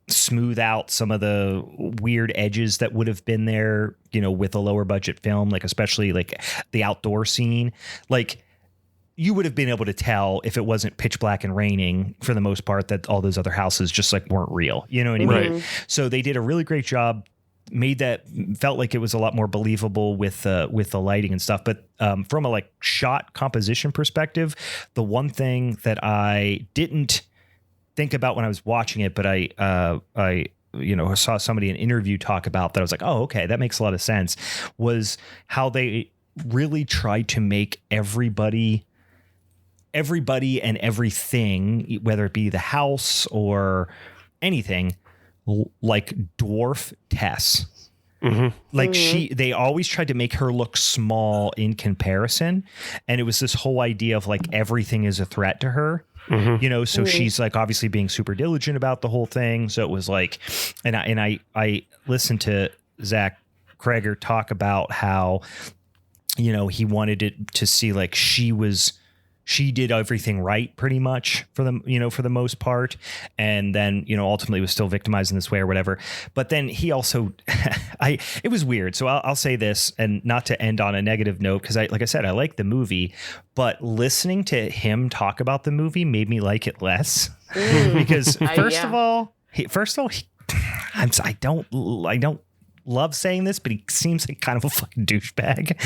smooth out some of the weird edges that would have been there, with a lower budget film, like especially like the outdoor scene, like you would have been able to tell if it wasn't pitch black and raining for the most part that all those other houses just like weren't real. You know what I mean? Right. So they did a really great job. Felt like it was a lot more believable with the lighting and stuff. But from a like shot composition perspective, the one thing that I didn't think about when I was watching it, but I saw somebody in an interview talk about that. I was like, oh, okay, that makes a lot of sense. Was how they really tried to make everybody and everything, whether it be the house or anything, like dwarf Tess. Like they always tried to make her look small in comparison. And it was this whole idea of like everything is a threat to her. Mm-hmm. You know, so she's like obviously being super diligent about the whole thing. So it was like, and I listened to Zach Cregger talk about how, you know, he wanted it to see like she did everything right pretty much for them, you know, for the most part. And then, you know, ultimately was still victimized in this way or whatever. But then he also, it was weird. So I'll say this, and not to end on a negative note, because like I said, I like the movie, but listening to him talk about the movie made me like it less because first of all, I don't love saying this, but he seems like kind of a fucking douchebag.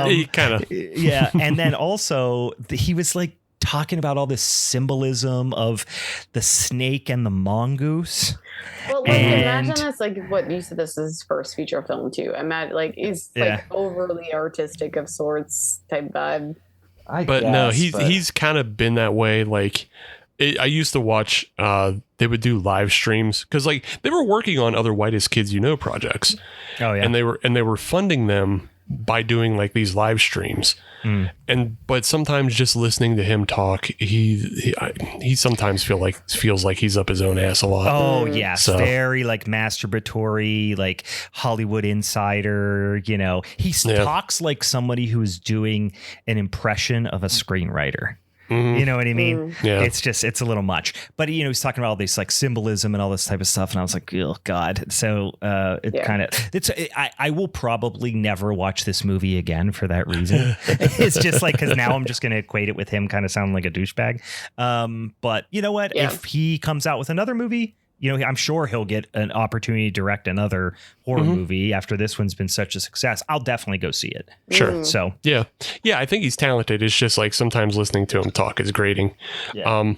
He kind of. Yeah. And then also he was like talking about all this symbolism of the snake and the mongoose. Well, like, imagine that's like what you said. This is his first feature film too. Imagine like he's like overly artistic of sorts type vibe. He's kind of been that way. Like I used to watch. They would do live streams because like they were working on other Whitest Kids U Know projects. Oh yeah, and they were funding them by doing like these live streams. But sometimes just listening to him talk, he sometimes feels like he's up his own ass a lot. Oh yeah, so. Very like masturbatory, like Hollywood Insider. You know, he talks like somebody who is doing an impression of a screenwriter. You know what I mean? Yeah. It's a little much, but you know, he's talking about all this like symbolism and all this type of stuff. And I was like, oh God. So I will probably never watch this movie again for that reason. It's just like, cause now I'm just going to equate it with him kind of sounding like a douchebag. But you know what, if he comes out with another movie, you know, I'm sure he'll get an opportunity to direct another horror movie after this one's been such a success. I'll definitely go see it. Sure. So yeah, I think he's talented. It's just like sometimes listening to him talk is grating. Yeah.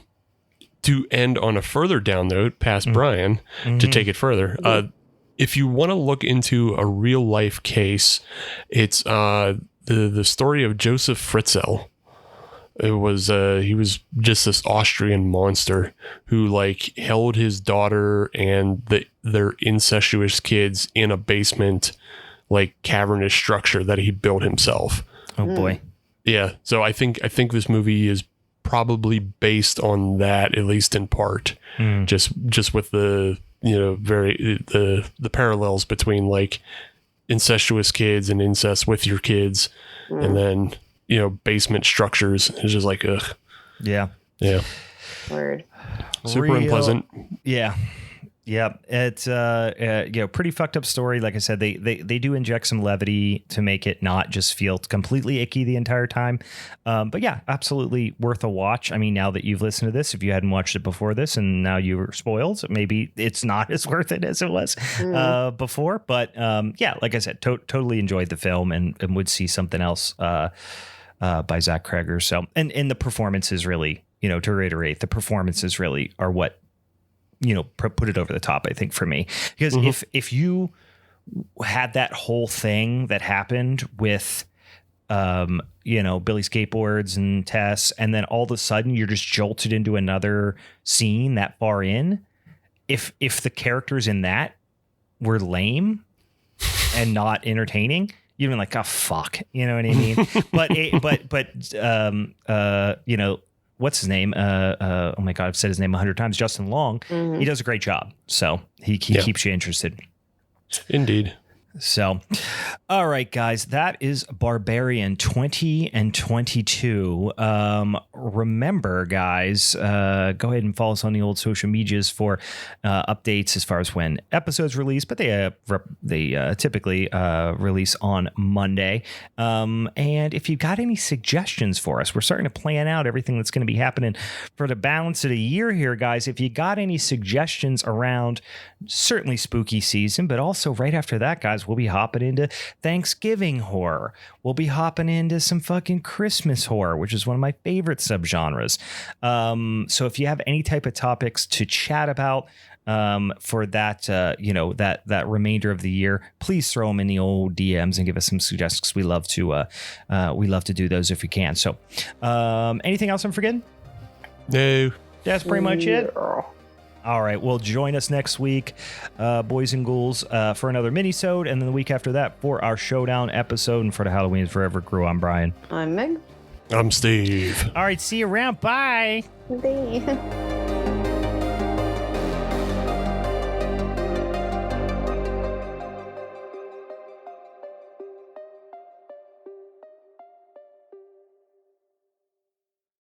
To end on a further down note, past Brian, to take it further. If you want to look into a real life case, it's the story of Joseph Fritzl. It was he was just this Austrian monster who like held his daughter and their incestuous kids in a basement, like cavernous structure that he built himself. Oh boy. Yeah. So I think this movie is probably based on that, at least in part. Just with the, you know, the parallels between like incestuous kids and incest with your kids, and then, you know, basement structures. It's just like, ugh. Yeah. Word. Super unpleasant. Yeah. It's pretty fucked up story. Like I said, they do inject some levity to make it not just feel completely icky the entire time. But yeah, absolutely worth a watch. I mean, now that you've listened to this, if you hadn't watched it before this and now you were spoiled, maybe it's not as worth it as it was before. But yeah, like I said, totally enjoyed the film and would see something else by Zach Cregger. So, and the performances really, you know, to reiterate, the performances really are what, you know, put it over the top, I think, for me. Because if you had that whole thing that happened with, you know, Billy Skateboards and Tess, and then all of a sudden you're just jolted into another scene that far in, if the characters in that were lame and not entertaining, you'd be like, oh, fuck. You know what I mean? but you know, what's his name? Oh my God, I've said his name 100 times. Justin Long. He does a great job. So he keeps you interested. Indeed. So, all right, guys, that is Barbarian 20 and 22. Remember, guys, go ahead and follow us on the old social medias for updates as far as when episodes release, but they typically release on Monday. And if you've got any suggestions for us, we're starting to plan out everything that's going to be happening for the balance of the year here, guys. If you got any suggestions around certainly spooky season, but also right after that, guys, we'll be hopping into Thanksgiving horror. We'll be hopping into some fucking Christmas horror, which is one of my favorite subgenres. So if you have any type of topics to chat about for that, you know, that remainder of the year, please throw them in the old DMs and give us some suggestions. We love to do those if we can. So anything else I'm forgetting? No. That's pretty much it. All right, well, join us next week, boys and ghouls, for another Minisode, and then the week after that for our showdown episode. And for the Halloween Forever crew, I'm Brian. I'm Meg. I'm Steve. All right, see you around. Bye. They-